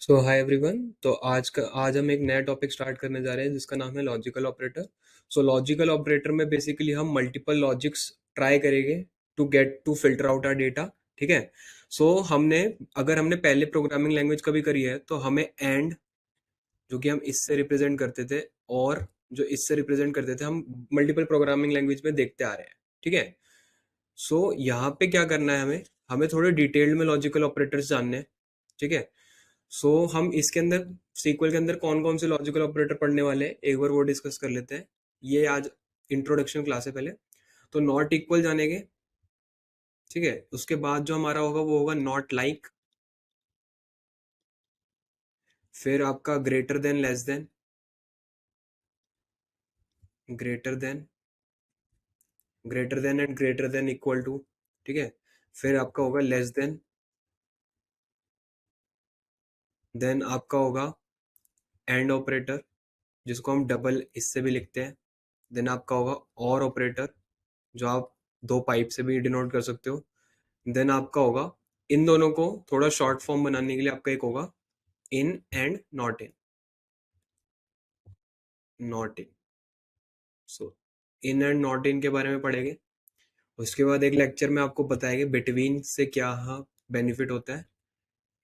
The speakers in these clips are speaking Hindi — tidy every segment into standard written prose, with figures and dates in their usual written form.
सो हाय एवरीवन। तो आज हम एक नया टॉपिक स्टार्ट करने जा रहे हैं जिसका नाम है logical operator. So logical operator में बेसिकली हम मल्टीपल लॉजिक्स ट्राई करेंगे to get to filter out our data. ठीक है। सो अगर हमने पहले प्रोग्रामिंग लैंग्वेज कभी करी है तो हमें एंड, जो कि हम इससे रिप्रेजेंट करते थे, और जो इससे रिप्रेजेंट करते थे, हम मल्टीपल प्रोग्रामिंग लैंग्वेज में देखते आ रहे हैं। ठीक है। सो यहाँ पे क्या करना है, हमें हमें थोड़े डिटेल्ड में लॉजिकल ऑपरेटर्स जानने हैं। ठीक है। सो हम इसके अंदर सीक्वल के अंदर कौन कौन से लॉजिकल ऑपरेटर पढ़ने वाले हैं एक बार वो डिस्कस कर लेते हैं। ये आज इंट्रोडक्शन क्लास है पहले। तो नॉट इक्वल जानेंगे। ठीक है। उसके बाद जो हमारा होगा वो होगा नॉट लाइक। फिर आपका greater than, less than, greater than, greater than and greater than equal to. ठीक है। फिर आपका होगा लेस देन आपका होगा एंड ऑपरेटर, जिसको हम डबल इससे भी लिखते हैं। देन आपका होगा और ऑपरेटर, जो आप दो पाइप से भी डिनोट कर सकते हो। देन आपका होगा, इन दोनों को थोड़ा शॉर्ट फॉर्म बनाने के लिए आपका एक होगा in and not in. Not in. So in and not in के बारे में पढ़ेंगे। उसके बाद एक लेक्चर में आपको बताएंगे बिटवीन से क्या बेनिफिट होता है।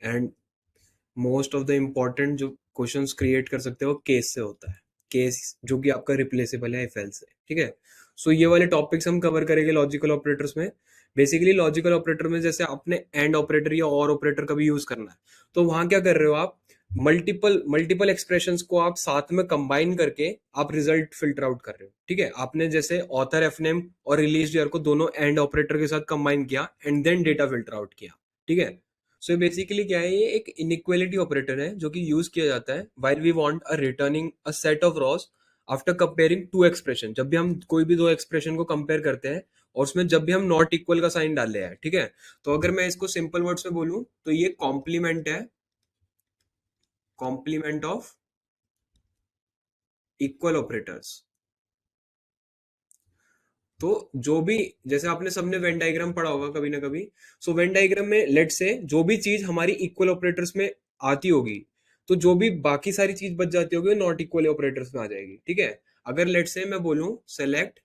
And most of the important जो क्वेश्चंस क्रिएट कर सकते हो केस से होता है। केस जो कि आपका रिप्लेसेबल है इफ एल्स से। ठीक है। सो ये वाले टॉपिक्स हम कवर करेंगे लॉजिकल ऑपरेटर्स में। बेसिकली लॉजिकल ऑपरेटर में जैसे आपने एंड ऑपरेटर या और ऑपरेटर का भी यूज करना है, तो वहां क्या कर रहे हो आप, मल्टीपल मल्टीपल एक्सप्रेशंस को आप साथ में कंबाइन करके आप रिजल्ट फिल्टर आउट कर रहे हो। ठीक है। आपने जैसे ऑथर, एफनेम और रिलीज ईयर को दोनों एंड ऑपरेटर के साथ कंबाइन किया and then data filter out किया। ठीक है। सो बेसिकली क्या है, ये एक इनइक्वालिटी ऑपरेटर है जो कि यूज किया जाता है while we want a returning a set of rows after comparing two expression. जब भी हम कोई भी दो एक्सप्रेशन को कंपेयर करते हैं और उसमें जब भी हम नॉट इक्वल का साइन डाल रहे हैं। ठीक है। तो अगर मैं इसको सिंपल वर्ड्स में बोलूं तो ये कॉम्प्लीमेंट है, कॉम्प्लीमेंट ऑफ इक्वल ऑपरेटर्स। तो जो भी, जैसे आपने सबने वेन डायग्राम पढ़ा होगा कभी ना कभी। सो वेन डायग्राम में लेट से जो भी चीज हमारी इक्वल ऑपरेटर्स में आती होगी, तो जो भी बाकी सारी चीज बच जाती होगी नॉट इक्वल ऑपरेटर्स में आ जाएगी। ठीक है। अगर लेट से मैं बोलूं select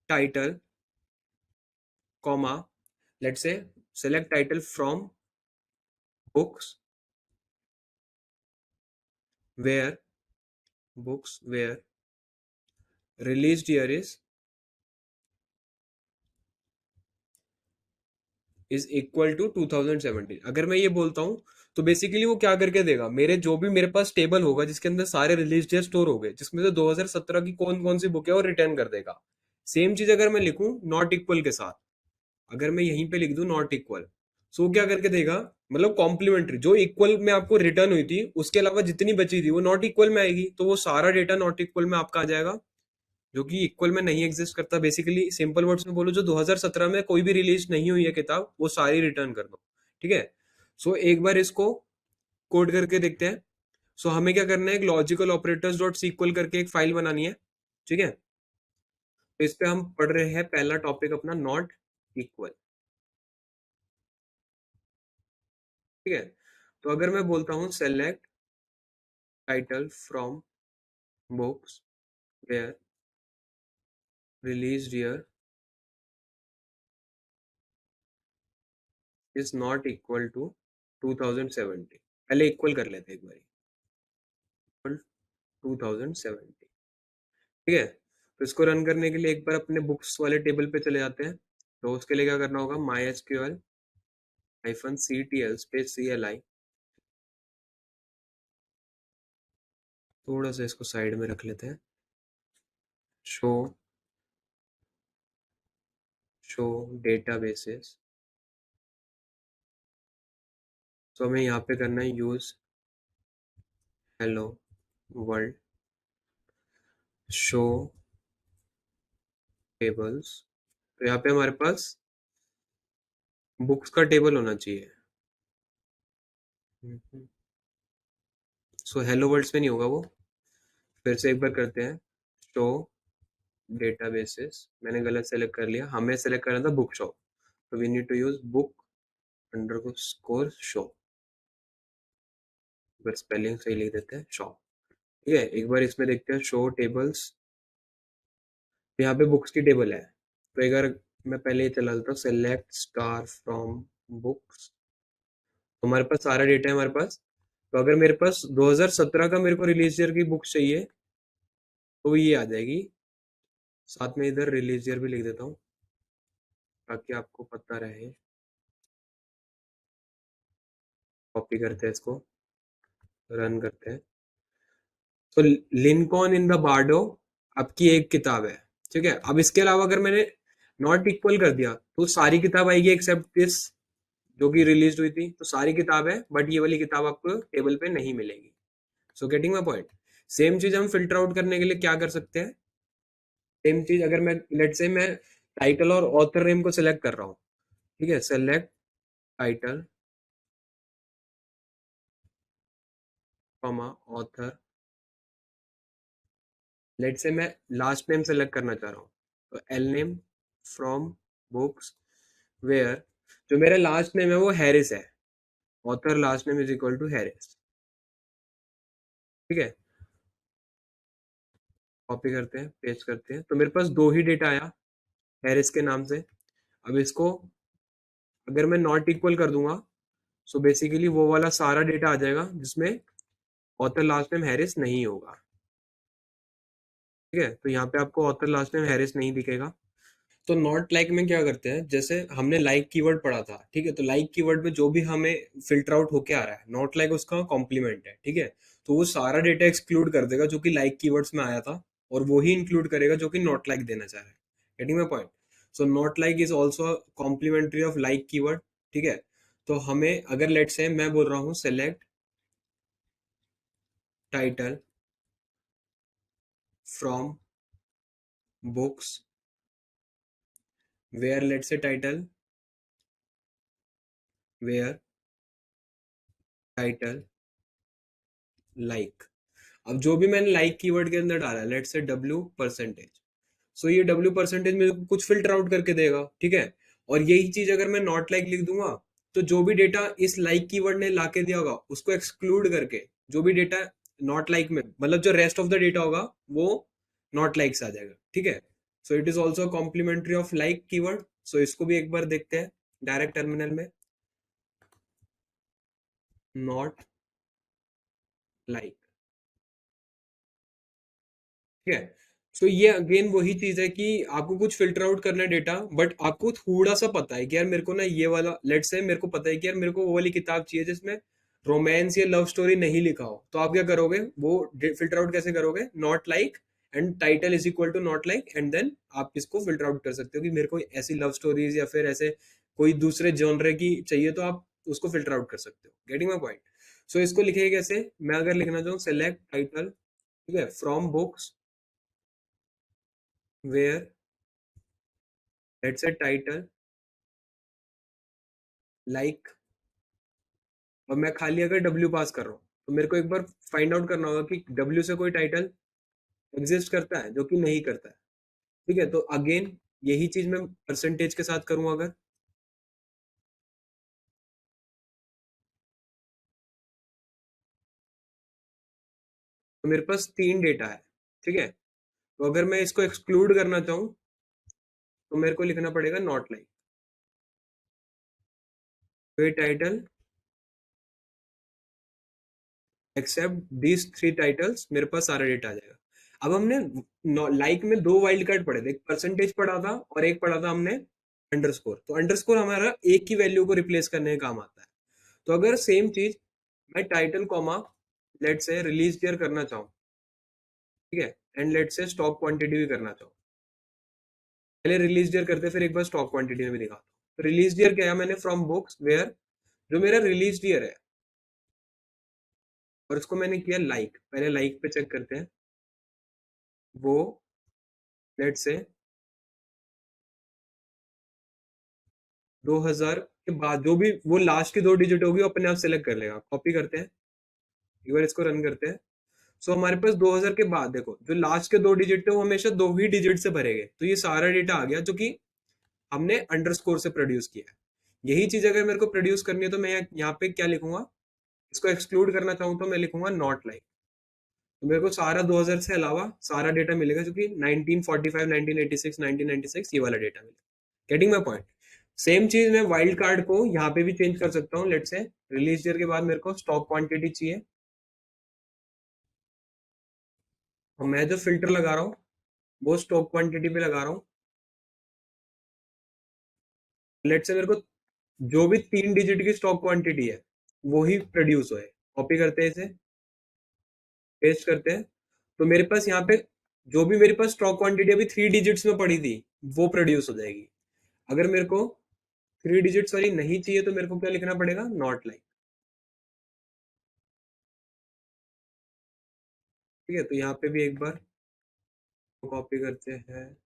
title, comma, let say select title from books where, books where released year is equal to 2017। अगर मैं ये बोलता हूँ तो बेसिकली वो क्या करके देगा, मेरे जो भी मेरे पास टेबल होगा जिसके अंदर सारे रिलीज डेट स्टोर हो गए, जिसमें से 2017 की कौन कौन सी बुक है वो रिटर्न कर देगा। सेम चीज अगर मैं लिखूं नॉट इक्वल के साथ, अगर मैं यहीं पे लिख दूं नॉट इक्वल, सो क्या करके देगा, मतलब कॉम्प्लीमेंट्री जो इक्वल में आपको रिटर्न हुई थी उसके अलावा जितनी बची थी वो नॉट इक्वल में आएगी, तो वो सारा डेटा नॉट इक्वल में आपका आ जाएगा, जो कि इक्वल में नहीं एग्जिस्ट करता। बेसिकली सिंपल वर्ड्स में बोलो, जो 2017 में कोई भी रिलीज नहीं हुई है किताब वो सारी रिटर्न कर दो। ठीक है। सो एक बार इसको कोड करके देखते हैं। सो हमें क्या करना है, एक लॉजिकल ऑपरेटर्स डॉट सीक्वल करके एक फाइल बनानी है। ठीक है। तो इस पे हम पढ़ रहे हैं पहला टॉपिक अपना नॉट इक्वल। ठीक है। तो अगर मैं बोलता हूँ select title from books where release year is not equal to 2017, पहले इक्वल कर लेते हैं एक बार, 2017। ठीक है। तो इसको रन करने के लिए एक बार अपने बुक्स वाले टेबल पे चले जाते हैं। तो उसके लिए क्या करना होगा, my S Q L hyphen C T L space C L I. थोड़ा सा इसको साइड में रख लेते हैं। Show, show databases. तो हमें यहाँ पे करना है use hello world show tables. तो यहाँ पे हमारे पास बुक्स का टेबल होना चाहिए। सो हेलो वर्ल्ड्स में नहीं होगा वो। फिर से एक बार करते हैं, शो डेटाबेसेस। मैंने गलत सेलेक्ट कर लिया, हमें सेलेक्ट करना था बुक शो। तो we need to use book underscore show. बस स्पेलिंग सही लिख देते हैं, शॉप। ठीक है, एक बार इसमें देखते हैं शो टेबल्स। यहाँ पे बुक्स की टेबल है, तो अगर मैं पहले ही चला लेता हूँ सेलेक्ट स्टार फ्रॉम बुक्स, तो हमारे पास सारा डेटा है हमारे पास। तो अगर मेरे पास 2017 का मेरे को रिलीज ईयर की बुक्स चाहिए तो ये आ जाएगी। साथ में इधर रिलीज ईयर भी लिख देता हूँ ताकि आपको पता रहे। कॉपी करते हैं इसको, रन करते हैं। तो लिंकॉन इन द बार्डो आपकी एक किताब है। ठीक है, अब इसके अलावा अगर मैंने नॉट इक्वल कर दिया तो सारी किताब आएगी एक्सेप्ट दिस जो कि रिलीज हुई थी। तो सारी किताब है बट ये वाली किताब आपको टेबल पे नहीं मिलेगी। So getting my point. Same चीज हम फिल्टर आउट करने के लिए क्या कर सकते हैं। सेम चीज अगर मैं लेट से मैं टाइटल और ऑथर नेम को सिलेक्ट कर रहा हूँ। ठीक है, select title comma author. Let say मैं लास्ट नेम सेलेक्ट करना चाह रहा हूँ, तो L name from books where जो मेरा लास्ट नेम है वो हैरिस है। Author last name is equal to Harris. ठीक है, कॉपी करते हैं, पेस्ट करते हैं, तो मेरे पास दो ही डेटा आया हैरिस के नाम से। अब इसको अगर मैं नॉट इक्वल कर दूंगा सो बेसिकली वो वाला सारा डेटा आ जाएगा जिसमें ऑथर लास्ट नेम हैरिस नहीं होगा। ठीक है, तो यहाँ पे आपको ऑथर लास्ट नेम हैरिस नहीं दिखेगा। तो नॉट लाइक में क्या करते हैं, जैसे हमने लाइक कीवर्ड पढ़ा था। ठीक है, तो लाइक कीवर्ड में जो भी हमें फिल्टर आउट होके आ रहा है, नॉट लाइक उसका कॉम्प्लीमेंट है। ठीक है, तो वो सारा डेटा एक्सक्लूड कर देगा जो कि लाइक कीवर्ड्स में आया था, और वो ही इंक्लूड करेगा जो कि नॉट लाइक देना चाह रहा है। Getting my point. So not like is also complementary of like keyword. ठीक है, तो हमें अगर लेट से मैं बोल रहा हूँ select title from books where let say title where title like. अब जो भी मैंने लाइक कीवर्ड के अंदर डाला, लेट से डब्ल्यू परसेंटेज, सो ये डब्ल्यू परसेंटेज मेरे को कुछ फिल्टर आउट करके देगा। ठीक है, और यही चीज अगर मैं नॉट लाइक लिख दूंगा तो जो भी डेटा इस लाइक कीवर्ड ने लाके दिया होगा उसको एक्सक्लूड करके जो भी डेटा नॉट लाइक में, मतलब जो रेस्ट ऑफ द डेटा होगा वो नॉट लाइक से आ जाएगा। ठीक है, so it is also complementary of like keyword. So इसको भी एक बार देखते हैं डायरेक्ट टर्मिनल में। Not like. ठीक है, सो ये अगेन वही चीज है कि आपको कुछ फिल्टर आउट करना है डेटा, बट आपको थोड़ा सा पता है कि यार मेरे को ना ये वाला, लेट से मेरे को पता है कि यार मेरे को वो वाली किताब चाहिए जिसमें रोमांस या लव स्टोरी नहीं लिखा हो। तो आप क्या करोगे, वो फिल्टर आउट कैसे करोगे, not like and title is equal to not like, and then आप इसको फिल्टर आउट कर सकते हो कि मेरे को ऐसी लव स्टोरीज या फिर ऐसे कोई दूसरे जॉनरे की चाहिए, तो आप उसको फिल्टर आउट कर सकते हो। Getting my point. सो इसको लिखिए कैसे, मैं अगर लिखना चाहूँ सेलेक्ट टाइटल, ठीक है, from books where let's say title like, और मैं खाली अगर डब्ल्यू पास कर रहा हूँ तो मेरे को एक बार फाइंड आउट करना होगा कि डब्ल्यू से कोई टाइटल एग्जिस्ट करता है, जो कि नहीं करता है। ठीक है, तो अगेन यही चीज मैं परसेंटेज के साथ करूँ अगर, तो मेरे पास तीन डेटा है। ठीक है, तो अगर मैं इसको एक्सक्लूड करना चाहूँ तो मेरे को लिखना पड़ेगा नॉट लाइक, कोई title except these three titles, मेरे पास सारा डेटा आ जाएगा। अब हमने लाइक में दो वाइल्ड कार्ड पढ़े थे, एक परसेंटेज पढ़ा था और एक पढ़ा था हमने अंडरस्कोर। तो अंडरस्कोर हमारा एक की वैल्यू को रिप्लेस करने का काम आता है। तो अगर सेम चीज मैं टाइटल कॉमा लेट से रिलीज ईयर करना चाहूँ, ठीक है, एंड लेट से स्टॉक क्वांटिटी भी करना चाहूँ, पहले रिलीज ईयर करते फिर एक बार स्टॉक क्वांटिटी में भी दिखाता हूँ। तो रिलीज ईयर क्या है, मैंने फ्रॉम बुक्स वेयर जो मेरा रिलीज ईयर है, और इसको मैंने किया लाइक, पहले लाइक पे चेक करते हैं, वो लेट से 2000 के बाद जो भी वो लास्ट की दो डिजिट होगी वो अपने आप सेलेक्ट कर लेगा। कॉपी करते हैं, एक बार इसको रन करते हैं। सो हमारे पास 2000 के बाद देखो जो लास्ट के दो डिजिट थे वो हमेशा दो ही डिजिट से भरे गए, तो ये सारा डेटा आ गया जो कि हमने अंडरस्कोर से प्रोड्यूस किया है। यही चीज अगर मेरे को प्रोड्यूस करनी है तो मैं यहाँ पे क्या लिखूंगा, इसको एक्सक्लूड करना चाहूँ तो मैं लिखूंगा नॉट लाइक। तो मेरे को सारा 2000 से अलावा सारा डेटा मिलेगा, जो कि 1945, 1986, 1996 ये वाला डेटा मिलेगा। Getting my point? सेम चीज मैं वाइल्ड कार्ड को यहाँ पे भी चेंज कर सकता हूँ। लेट्स से रिलीज ईयर के बाद मेरे को स्टॉक क्वांटिटी चाहिए, और मैं जो फिल्टर लगा रहा हूँ वो स्टॉक क्वांटिटी पे लगा रहा हूँ। लेट्स से मेरे को जो भी 3 डिजिट की स्टॉक क्वांटिटी है वो ही प्रोड्यूस होए। कॉपी करते हैं, इसे पेस्ट करते हैं, तो मेरे पास यहाँ पे जो भी मेरे पास स्टॉक क्वांटिटी अभी 3 डिजिट्स में पड़ी थी वो प्रोड्यूस हो जाएगी। अगर मेरे को 3 डिजिट्स वाली नहीं चाहिए तो मेरे को क्या लिखना पड़ेगा? Not like. ठीक है, तो यहाँ पे भी एक बार कॉपी करते हैं,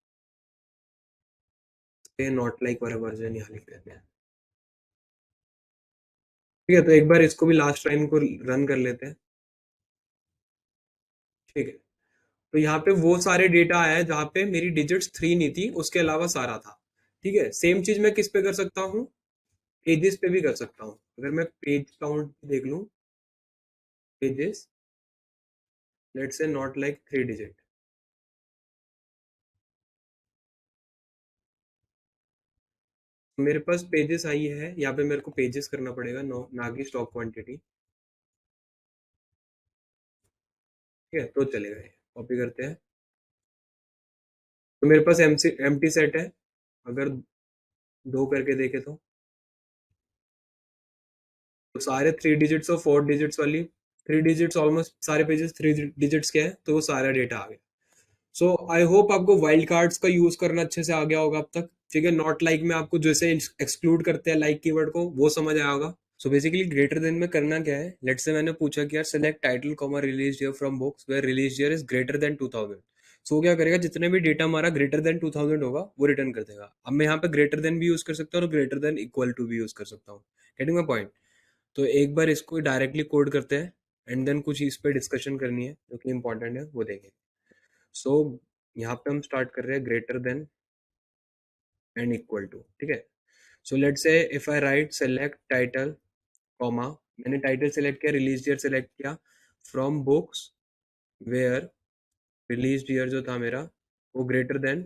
नॉट लाइक वाला वर्जन यहाँ लिख देते हैं। ठीक है, तो एक बार इसको भी लास्ट लाइन को रन कर लेते हैं। ठीक है, तो यहाँ पे वो सारे डेटा आया है जहाँ पे मेरी डिजिट्स 3 नहीं थी, उसके अलावा सारा था। ठीक है, सेम चीज मैं किस पे कर सकता हूँ? पेजेस पे भी कर सकता हूँ। अगर मैं पेज काउंट देख लूँ, pages, let's say not like 3 digit, मेरे पास पेजेस आई है। यहाँ पे मेरे को पेजेस करना पड़ेगा, ना कि स्टॉक क्वांटिटी। ठीक है, तो चलेगा, ये कॉपी करते हैं। तो मेरे पास एम्प्टी सेट है। अगर दो करके देखे तो सारे 3 डिजिट्स और 4 डिजिट्स वाली, 3 डिजिट्स ऑलमोस्ट सारे पेजेस 3 डिजिट्स के हैं, तो वो सारा डेटा आ गया। सो आई होप आपको वाइल्ड कार्ड्स का यूज करना अच्छे से आ गया होगा अब तक। ठीक है, नॉट लाइक में आपको जैसे एक्सक्लूड करते हैं लाइक कीवर्ड को, वो समझ आया होगा। सो बेसिकली ग्रेटर देन में करना क्या है? लेट्स से मैंने पूछा कि यार select title comma release year from books where release year is greater than 2000। So क्या करेगा? जितने भी डेटा हमारा ग्रेटर देन 2000 होगा वो रिटर्न कर देगा। अब मैं यहाँ पे ग्रेटर देन भी यूज कर सकता हूँ और ग्रेटर देन इक्वल टू भी यूज कर सकता हूँ। Getting my point? तो एक बार इसको डायरेक्टली कोड करते हैं, एंड देन कुछ इस पे डिस्कशन करनी है जो कि इंपॉर्टेंट है, वो देखेंगे। सो यहाँ पे हम स्टार्ट कर रहे हैं greater than and equal to. ठीक है, so let's say if I write select title comma, मैंने टाइटल सेलेक्ट किया, रिलीज ईयर सेलेक्ट किया, from books where release year जो था मेरा वो ग्रेटर देन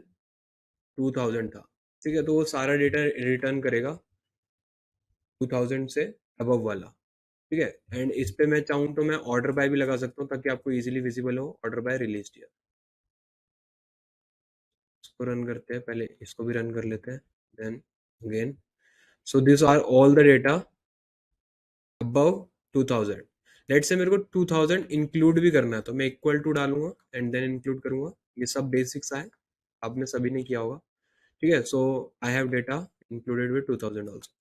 2000 था। ठीक है, तो वो सारा डेटा रिटर्न करेगा 2000 से अबव वाला। ठीक है, एंड इस पे मैं चाहूँ तो मैं ऑर्डर बाय भी लगा सकता हूँ ताकि आपको इजीली विजिबल हो, ऑर्डर बाय रिलीज ईयर। इसको रन करते हैं, पहले इसको भी रन कर लेते हैं, then again. So this are all the data above 2000। Let से मेरे को 2000 इंक्लूड भी करना है तो मैं इक्वल टू डालूंगा एंड देन इंक्लूड करूंगा। ये सब बेसिक्स है, आपने सभी ने किया होगा। ठीक है, so I have data included with 2000 also.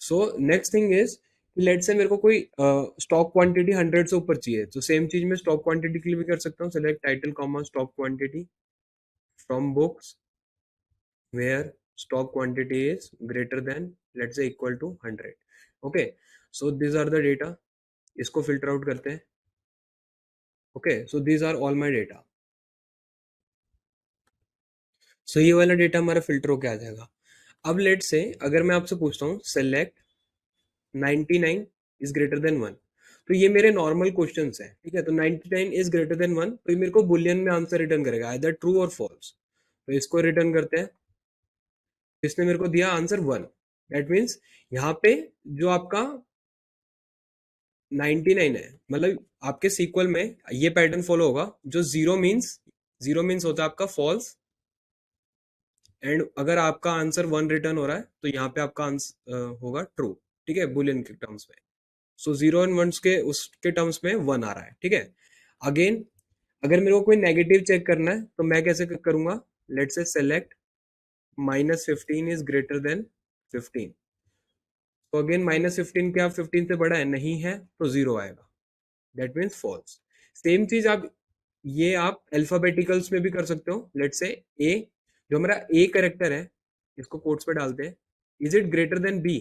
So next thing is, let से मेरे को कोई स्टॉक क्वांटिटी 100 से ऊपर चाहिए, तो सेम चीज मैं स्टॉक क्वांटिटी के लिए भी कर सकता हूँ। Select title comma stock quantity from books where stock quantity is greater than, let's say, equal to 100. Okay, so these are the data. इसको filter out करते हैं। Okay, so these are all my data. So ये वाला डेटा हमारा फिल्टर होके आ जाएगा। अब लेट से अगर मैं आपसे पूछता हूँ सेलेक्ट 99 इज ग्रेटर देन 1, तो ये मेरे नॉर्मल क्वेश्चंस हैं। ठीक है, तो 99 इज ग्रेटर देन 1, तो ये मेरे को बुलियन में आंसर रिटर्न करेगा, आइदर ट्रू और फॉल्स। तो इसको रिटर्न करते हैं। इसने मेरे को दिया आंसर 1। दैट मीन्स यहाँ पे जो आपका 99 है, मतलब आपके सीक्वल में ये पैटर्न फॉलो होगा, जो जीरो मीन्स होता है आपका फॉल्स, एंड अगर आपका आंसर 1 रिटर्न हो रहा है तो यहाँ पे आपका आंसर होगा ट्रू। ठीक है, बुलियन के टर्म्स में। सो जीरो एंड वंस के उसके टर्म्स में 1 आ रहा है। ठीक है, अगेन अगर मेरे को कोई नेगेटिव चेक करना है तो मैं कैसे करूंगा? Late say select -15 is greater then 15। तो अगेन -15 क्या 15 से बड़ा है? नहीं है, तो जीरो आएगा, दैट मीन्स फॉल्स। सेम चीज आप अल्फाबेटिकल्स में भी कर सकते हो। लेट से ए, जो हमारा ए करेक्टर है, इसको कोट्स पे डालते हैं, is it greater than B?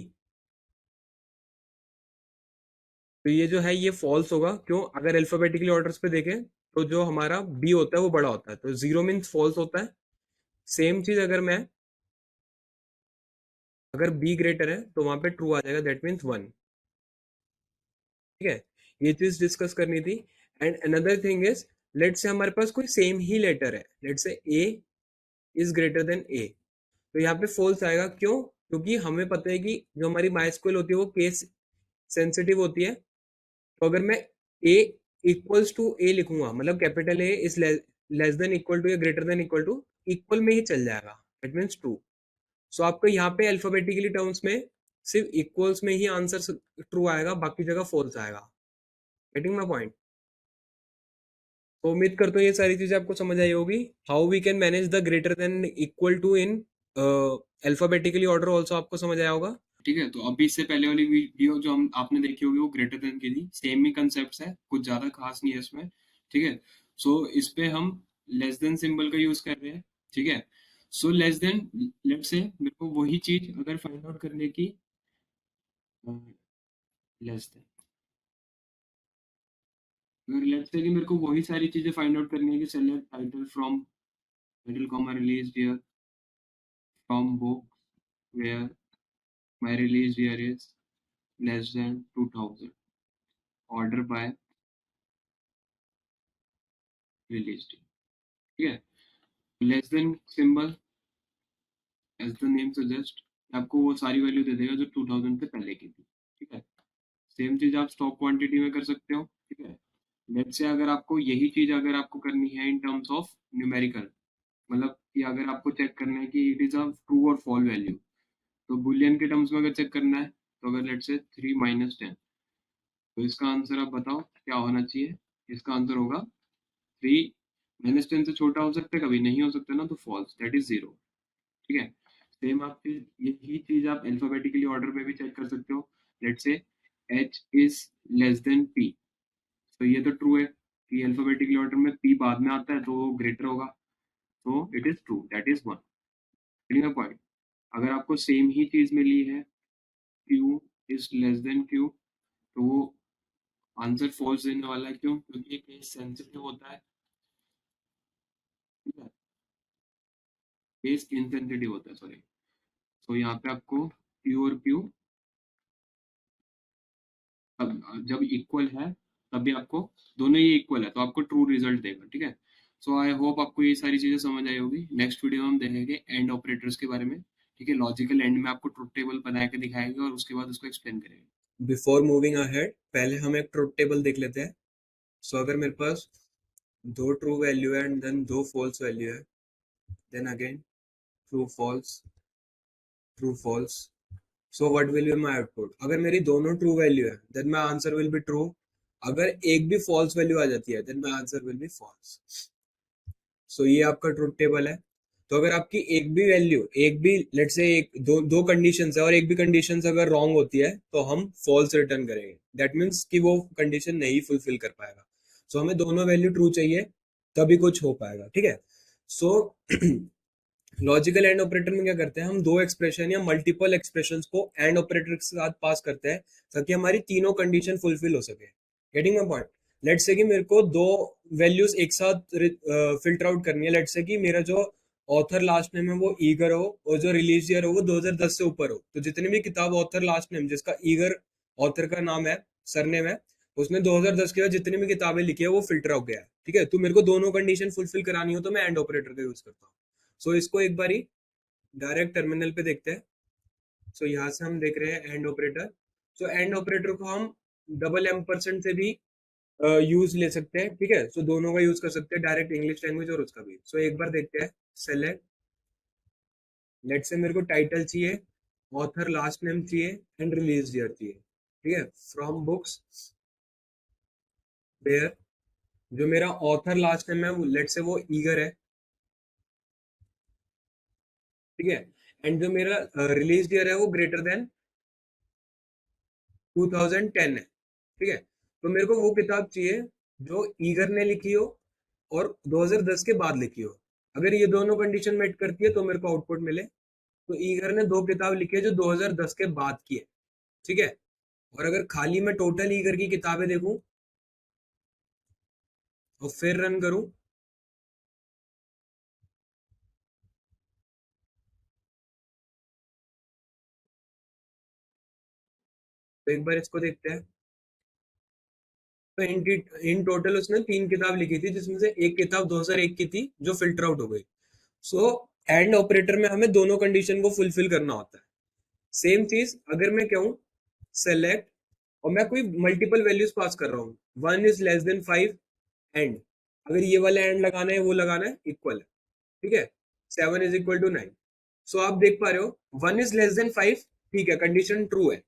तो ये जो है ये फॉल्स होगा। क्यों? अगर अल्फाबेटिकली ऑर्डर्स पे देखें तो जो हमारा बी होता है वो बड़ा होता है, तो जीरो मीन्स फॉल्स होता है। सेम चीज अगर बी ग्रेटर है तो वहां पे ट्रू आ जाएगा, दैट मीन्स 1। ठीक है, ये चीज डिस्कस करनी थी। And another thing is, let say हमारे पास कोई सेम ही लेटर है, let say A is greater than A, तो यहाँ पे फॉल्स आएगा। क्यों? क्योंकि हमें पता है कि जो हमारी माइस्क्वेल होती है वो केस सेंसिटिव होती है। तो अगर मैं ए इक्वल्स टू ए लिखूंगा, मतलब capital A is less than equal to या greater than equal to, equal में ही चल जाएगा, इट मीन्स ट्रू। सो आपको यहाँ पे अल्फाबेटिकली टर्म्स में सिर्फ इक्वल्स में ही आंसर ट्रू आएगा, बाकी जगह फॉल्स आएगा। Getting my point? तो उम्मीद करता हूँ ये सारी चीजें आपको समझ आई होगी। How we can manage the greater than equal to in alphabetically order also आपको समझ आया होगा। ठीक है, तो अभी इससे पहले वाली वीडियो जो हम आपने देखी होगी वो ग्रेटर देन की थी, सेम ही कंसेप्ट है, कुछ ज्यादा खास नहीं है इसमें। ठीक है, सो इस पे हम लेस देन सिंबल का यूज कर रहे हैं। ठीक है, सो लेस देन, लेट से मेरे को वही चीज अगर फाइंड आउट करने की, लेस देन, अगर लेट से कि मेरे को वही सारी चीजें फाइंड आउट करनी है कि select title from, title comma release year, from book where my release year is less than 2000, order by release date। ठीक है, less than symbol as the name suggest आपको वो सारी वैल्यू दे देगा जो 2000 से पहले की थी। ठीक है, सेम चीज आप स्टॉक क्वांटिटी में कर सकते हो। ठीक है, लेट से अगर आपको यही चीज अगर आपको करनी है इन टर्म्स ऑफ न्यूमेरिकल, मतलब कि अगर आपको चेक करना है कि इट इज अ ट्रू और फॉल वैल्यू, तो बुलियन के टर्म्स में अगर चेक करना है, तो अगर लेट से 3 - 10, तो इसका आंसर आप बताओ क्या होना चाहिए। इसका आंसर होगा 3 - 10 से छोटा हो सकता है, कभी नहीं हो सकता ना, तो फॉल्स, दैट इज 0। ठीक है, सेम आप चीज, यही चीज आप अल्फाबेटिकली ऑर्डर में भी चेक कर सकते हो। लेट से H is less then P, तो ये तो ट्रू है कि अल्फाबेटिकली ऑर्डर में पी बाद में आता है तो वो ग्रेटर होगा, तो it is true, that is 1। Point, अगर आपको सेम ही चीज मिली है, Q is less then Q, तो वो आंसर फॉल्स देने वाला है। क्यों? क्योंकि ये केस सेंसिटिव होता है। ठीक है, केस इनसेंसिटिव होता है, सॉरी। तो यहाँ पे आपको क्यू और क्यू जब इक्वल है, तभी आपको, दोनों ही इक्वल है तो आपको ट्रू रिजल्ट देगा। ठीक है, सो आई होप आपको ये सारी चीजें समझ आई होगी। नेक्स्ट वीडियो में हम देखेंगे एंड ऑपरेटर्स के बारे में। ठीक है, लॉजिकल एंड में आपको ट्रुथ टेबल बना के दिखाएंगे और उसके बाद उसको एक्सप्लेन करेंगे। बिफोर मूविंग अहेड, पहले हम एक ट्रुथ टेबल देख लेते हैं। सो अगर मेरे पास दो ट्रू वैल्यू है एंड देन दो फॉल्स वैल्यू है, then again true false, true false, so what will be my output? अगर मेरी दोनों ट्रू वैल्यू है then my answer will be true. अगर एक भी फॉल्स वैल्यू आ जाती है then my answer will be false. So ये आपका ट्रुथ टेबल है। तो अगर आपकी एक भी वैल्यू, एक भी लेट से एक दो दो कंडीशंस है और एक भी कंडीशंस अगर रॉन्ग होती है तो हम फॉल्स रिटर्न करेंगे। दैट मीन्स कि वो कंडीशन नहीं फुलफिल कर पाएगा। सो हमें दोनों वैल्यू ट्रू चाहिए, तभी कुछ हो पाएगा। ठीक है, सो लॉजिकल एंड ऑपरेटर में क्या करते हैं, हम दो एक्सप्रेशन या मल्टीपल एक्सप्रेशंस को एंड ऑपरेटर के साथ पास करते हैं ताकि हमारी तीनों कंडीशन फुलफिल हो सके। Getting my point? Let's say कि मेरे को दो वैल्यूज एक साथ फिल्टर आउट करनी है। लेट्स से कि मेरा जो ऑथर लास्ट नेम है वो ईगर हो और जो रिलीज ईयर हो वो 2010 से ऊपर हो, तो जितनी भी किताब ऑथर लास्ट नेम जिसका ईगर ऑथर का नाम है, सरनेम है, उसने 2010 के बाद जितनी भी किताबें लिखी है वो फिल्टर हो गया है। ठीक है, तो मेरे को दोनों कंडीशन फुलफिल करानी हो तो मैं एंड ऑपरेटर का यूज करता हूँ। सो इसको एक बारी डायरेक्ट टर्मिनल पे देखते हैं। सो यहाँ से हम देख रहे हैं and operator. So and operator को हम डबल एम्परसेंड से भी यूज ले सकते हैं। ठीक है, सो दोनों का यूज कर सकते हैं, डायरेक्ट इंग्लिश लैंग्वेज और उसका भी। सो एक बार देखते हैं। सेलेक्ट, लेट से मेरे को टाइटल चाहिए, ऑथर लास्ट नेम चाहिए एंड रिलीज ईयर चाहिए। ठीक है, फ्रॉम बुक्स वेयर, जो मेरा ऑथर लास्ट नेम है लेट से वो ईगर है। ठीक है, एंड जो मेरा रिलीज ईयर है वो ग्रेटर देन 2010 है। ठीक है, तो मेरे को वो किताब चाहिए जो ईगर ने लिखी हो और 2010 के बाद लिखी हो। अगर ये दोनों कंडीशन मेट करती है तो मेरे को आउटपुट मिले। तो ईगर ने दो किताब लिखी है जो 2010 के बाद की है। ठीक है, और अगर खाली मैं टोटल ईगर की किताबें देखूं और फिर रन करूं, तो एक बार इसको देखते हैं। तो इन टोटल उसने 3 किताब लिखी थी, जिसमें से एक किताब 2001 की थी जो फिल्टर आउट हो गई। सो एंड ऑपरेटर में हमें दोनों कंडीशन को फुलफिल करना होता है। सेम चीज अगर मैं कहूँ सेलेक्ट, और मैं कोई मल्टीपल वैल्यूज पास कर रहा हूँ, 1 <5 एंड, अगर ये वाला एंड लगाना है वो लगाना है इक्वल है, ठीक है, 7 = 9। सो आप देख पा रहे हो 1 <5, ठीक है, कंडीशन ट्रू है,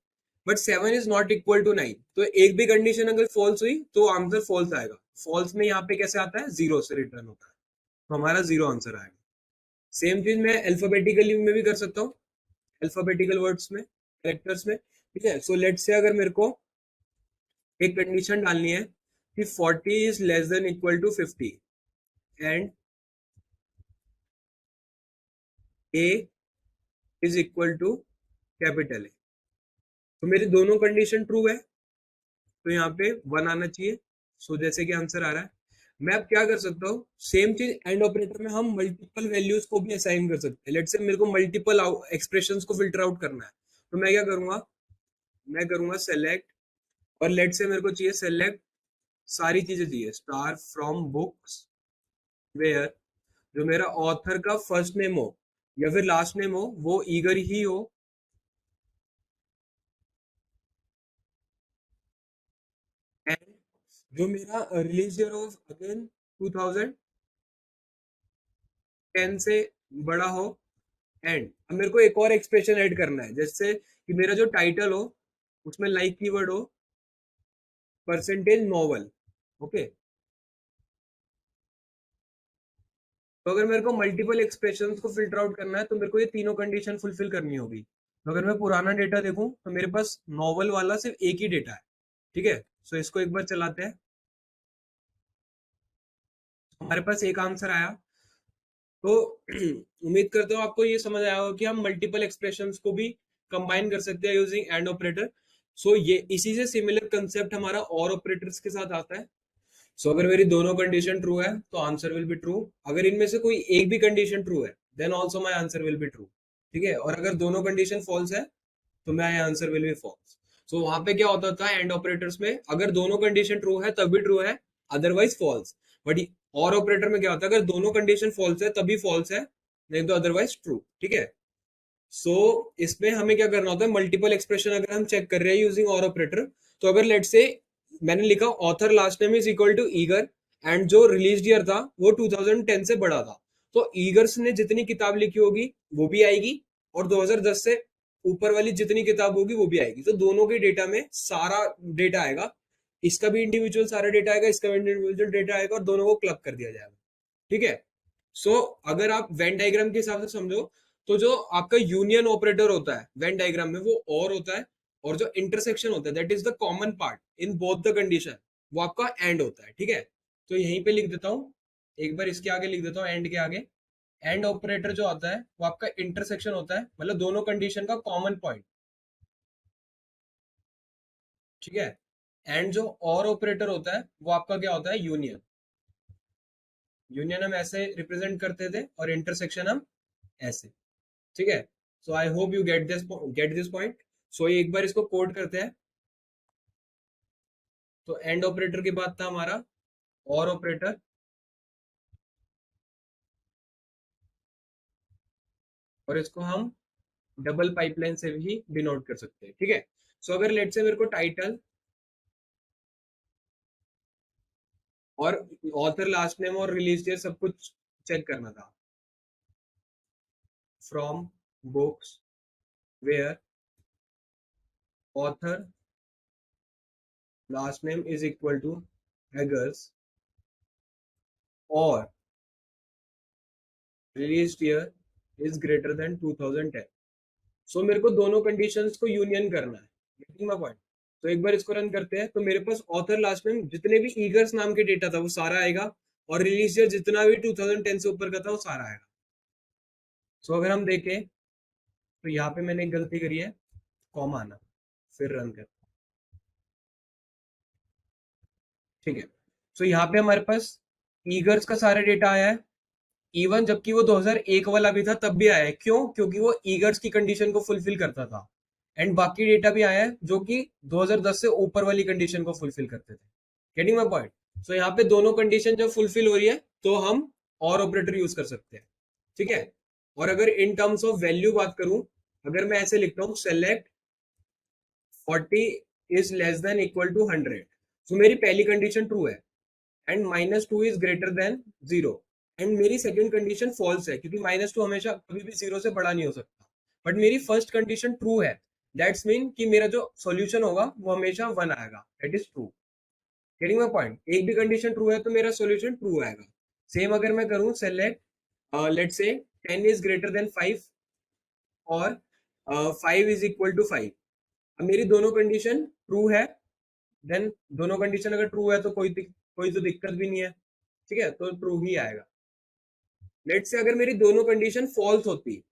बट 7 ≠ = 9। तो एक भी कंडीशन अगर फॉल्स हुई तो आंसर फॉल्स आएगा। फॉल्स में यहाँ पे कैसे आता है, जीरो से रिटर्न होता है, तो हमारा जीरो आंसर आएगा। सेम चीज मैं अल्फाबेटिकली में भी कर सकता हूँ, अल्फाबेटिकल वर्ड्स में, कैरेक्टर्स में, ठीक है। सो लेट्स से अगर मेरे को एक कंडीशन डालनी है कि 40 < <50 एंड A = कैपिटल ए, तो मेरी दोनों कंडीशन ट्रू है, तो यहाँ पे 1 आना चाहिए। सो जैसे कि आंसर आ रहा है। मैं अब क्या कर सकता हूँ, सेम चीज एंड ऑपरेटर में हम मल्टीपल वैल्यूज को भी असाइन कर सकते हैं। लेट्स से मेरे को मल्टीपल एक्सप्रेशंस को फिल्टर आउट करना है, तो मैं क्या करूंगा, मैं करूंगा सेलेक्ट, और लेट्स से मेरे को चाहिए सेलेक्ट सारी चीजें चाहिए, स्टार फ्रॉम बुक्स वेयर जो मेरा ऑथर का फर्स्ट नेम हो या फिर लास्ट नेम हो वो ईगर ही हो, एंड जो मेरा रिलीज ईयर ऑफ अगेन 2010 से बड़ा हो। एंड अब मेरे को एक और एक्सप्रेशन ऐड करना है, जैसे कि मेरा जो टाइटल हो उसमें लाइक कीवर्ड हो परसेंटेज नॉवल, ओके। तो अगर मेरे को मल्टीपल एक्सप्रेशंस को फिल्टर आउट करना है तो मेरे को ये तीनों कंडीशन फुलफिल करनी होगी। तो अगर मैं पुराना डेटा देखूं तो मेरे पास नॉवल वाला सिर्फ एक ही डेटा है, ठीक है। सो इसको एक बार चलाते हैं, हमारे पास एक आंसर आया। तो उम्मीद करता हूँ आपको ये समझ आया होगा कि हम मल्टीपल एक्सप्रेशंस को भी कंबाइन कर सकते हैं यूजिंग एंड ऑपरेटर। सो ये इसी से सिमिलर कंसेप्ट हमारा और ऑपरेटर्स के साथ आता है। सो अगर मेरी दोनों कंडीशन ट्रू है तो आंसर विल बी ट्रू। अगर इनमें से कोई एक भी कंडीशन ट्रू है then also my answer will be true, ठीक है। और अगर दोनों कंडीशन फॉल्स है तो my answer will be false. So वहां पे क्या होता था एंड ऑपरेटर्स में, अगर दोनों कंडीशन ट्रू है तब भी ट्रू है, अदरवाइज फॉल्स। बट और ऑपरेटर में क्या होता है, अगर दोनों कंडीशन फॉल्स है तभी फॉल्स है, नहीं तो अदरवाइज ट्रू, ठीक है। सो इसमें हमें क्या करना होता है, मल्टीपल एक्सप्रेशन अगर हम चेक कर रहे हैं यूजिंग और ऑपरेटर, तो अगर लेट से मैंने लिखा author last name = eager and जो रिलीज ईयर था वो 2010 से बड़ा था, तो ईगर्स ने जितनी किताब लिखी होगी वो भी आएगी, और 2010 से ऊपर वाली जितनी किताब होगी वो भी आएगी। तो दोनों के डेटा में सारा डेटा आएगा, इसका भी इंडिविजुअल सारा डेटा आएगा, इसका भी इंडिविजुअल डेटा आएगा, और दोनों को क्लब कर दिया जाएगा, ठीक है। सो अगर आप वेन डायग्राम के हिसाब से समझो, तो जो आपका यूनियन ऑपरेटर होता है वेन डायग्राम में वो और होता है, और जो इंटरसेक्शन होता है that is the common part in both the condition, वो आपका एंड होता है, ठीक है। तो यहीं पे लिख देता हूँ, एक बार इसके आगे लिख देता हूँ एंड के आगे। एंड ऑपरेटर जो आता है वो आपका इंटरसेक्शन होता है, मतलब दोनों कंडीशन का कॉमन पॉइंट, ठीक है। एंड जो और ऑपरेटर होता है वो आपका क्या होता है, यूनियन। यूनियन हम ऐसे रिप्रेजेंट करते थे और इंटरसेक्शन हम ऐसे, ठीक है। So I hope you get this point. So एक बार इसको कोड करते हैं। तो एंड ऑपरेटर के बाद था हमारा और ऑपरेटर, और इसको हम डबल पाइपलाइन से भी डिनोट कर सकते हैं, ठीक है। सो अगर लेट से मेरे को टाइटल और ऑथर लास्ट नेम और रिलीज डेट सब कुछ चेक करना था, from books where author last name = Eggers और release year is greater than 2010। So मेरे को दोनों कंडीशंस को यूनियन करना है, गेटिंग माय पॉइंट। तो एक बार इसको रन करते हैं, तो मेरे पास ऑथर लास्ट नेम जितने भी ईगर्स नाम के डेटा था वो सारा आएगा, और रिलीज ईयर जितना भी 2010 से ऊपर का था वो सारा आएगा। सो अगर हम देखें तो यहाँ पे मैंने एक गलती करी है, कॉमा आना, फिर रन कर, ठीक है। सो यहाँ पे हमारे पास ईगर्स का सारा डेटा आया है, इवन जबकि वो 2001 वाला भी था तब भी आया है, क्यों, क्योंकि वो ईगर्स की कंडीशन को फुलफिल करता था। एंड बाकी डेटा भी आया है जो कि 2010 से ऊपर वाली कंडीशन को फुलफिल करते थे, गेटिंग माय पॉइंट? सो यहाँ पे दोनों कंडीशन जब फुलफिल हो रही है तो हम और ऑपरेटर यूज कर सकते हैं, ठीक है। और अगर इन टर्म्स ऑफ वैल्यू बात करूं, अगर मैं ऐसे लिखता हूँ select 40 is less than equal to 100, so मेरी पहली कंडीशन ट्रू है and -2 is greater than 0, and मेरी सेकंड कंडीशन फॉल्स है क्योंकि -2 हमेशा कभी भी 0 से बड़ा नहीं हो सकता, बट मेरी फर्स्ट कंडीशन ट्रू है। दैट्स मीन कि मेरा जो सॉल्यूशन होगा वो हमेशा 1 आएगा, that is true. Getting my point? एक भी कंडीशन ट्रू है तो मेरा सॉल्यूशन ट्रू आएगा। सेम अगर मैं करूं सेलेक्ट लेट्स से 10 इज ग्रेटर देन 5 और 5 इज इक्वल टू 5, अब मेरी दोनों कंडीशन ट्रू है, देन दोनों कंडीशन अगर ट्रू है तो कोई तो दिक्कत भी नहीं है, ठीक है, तो ट्रू ही आएगा। लेट्स से अगर मेरी दोनों कंडीशन फॉल्स होती,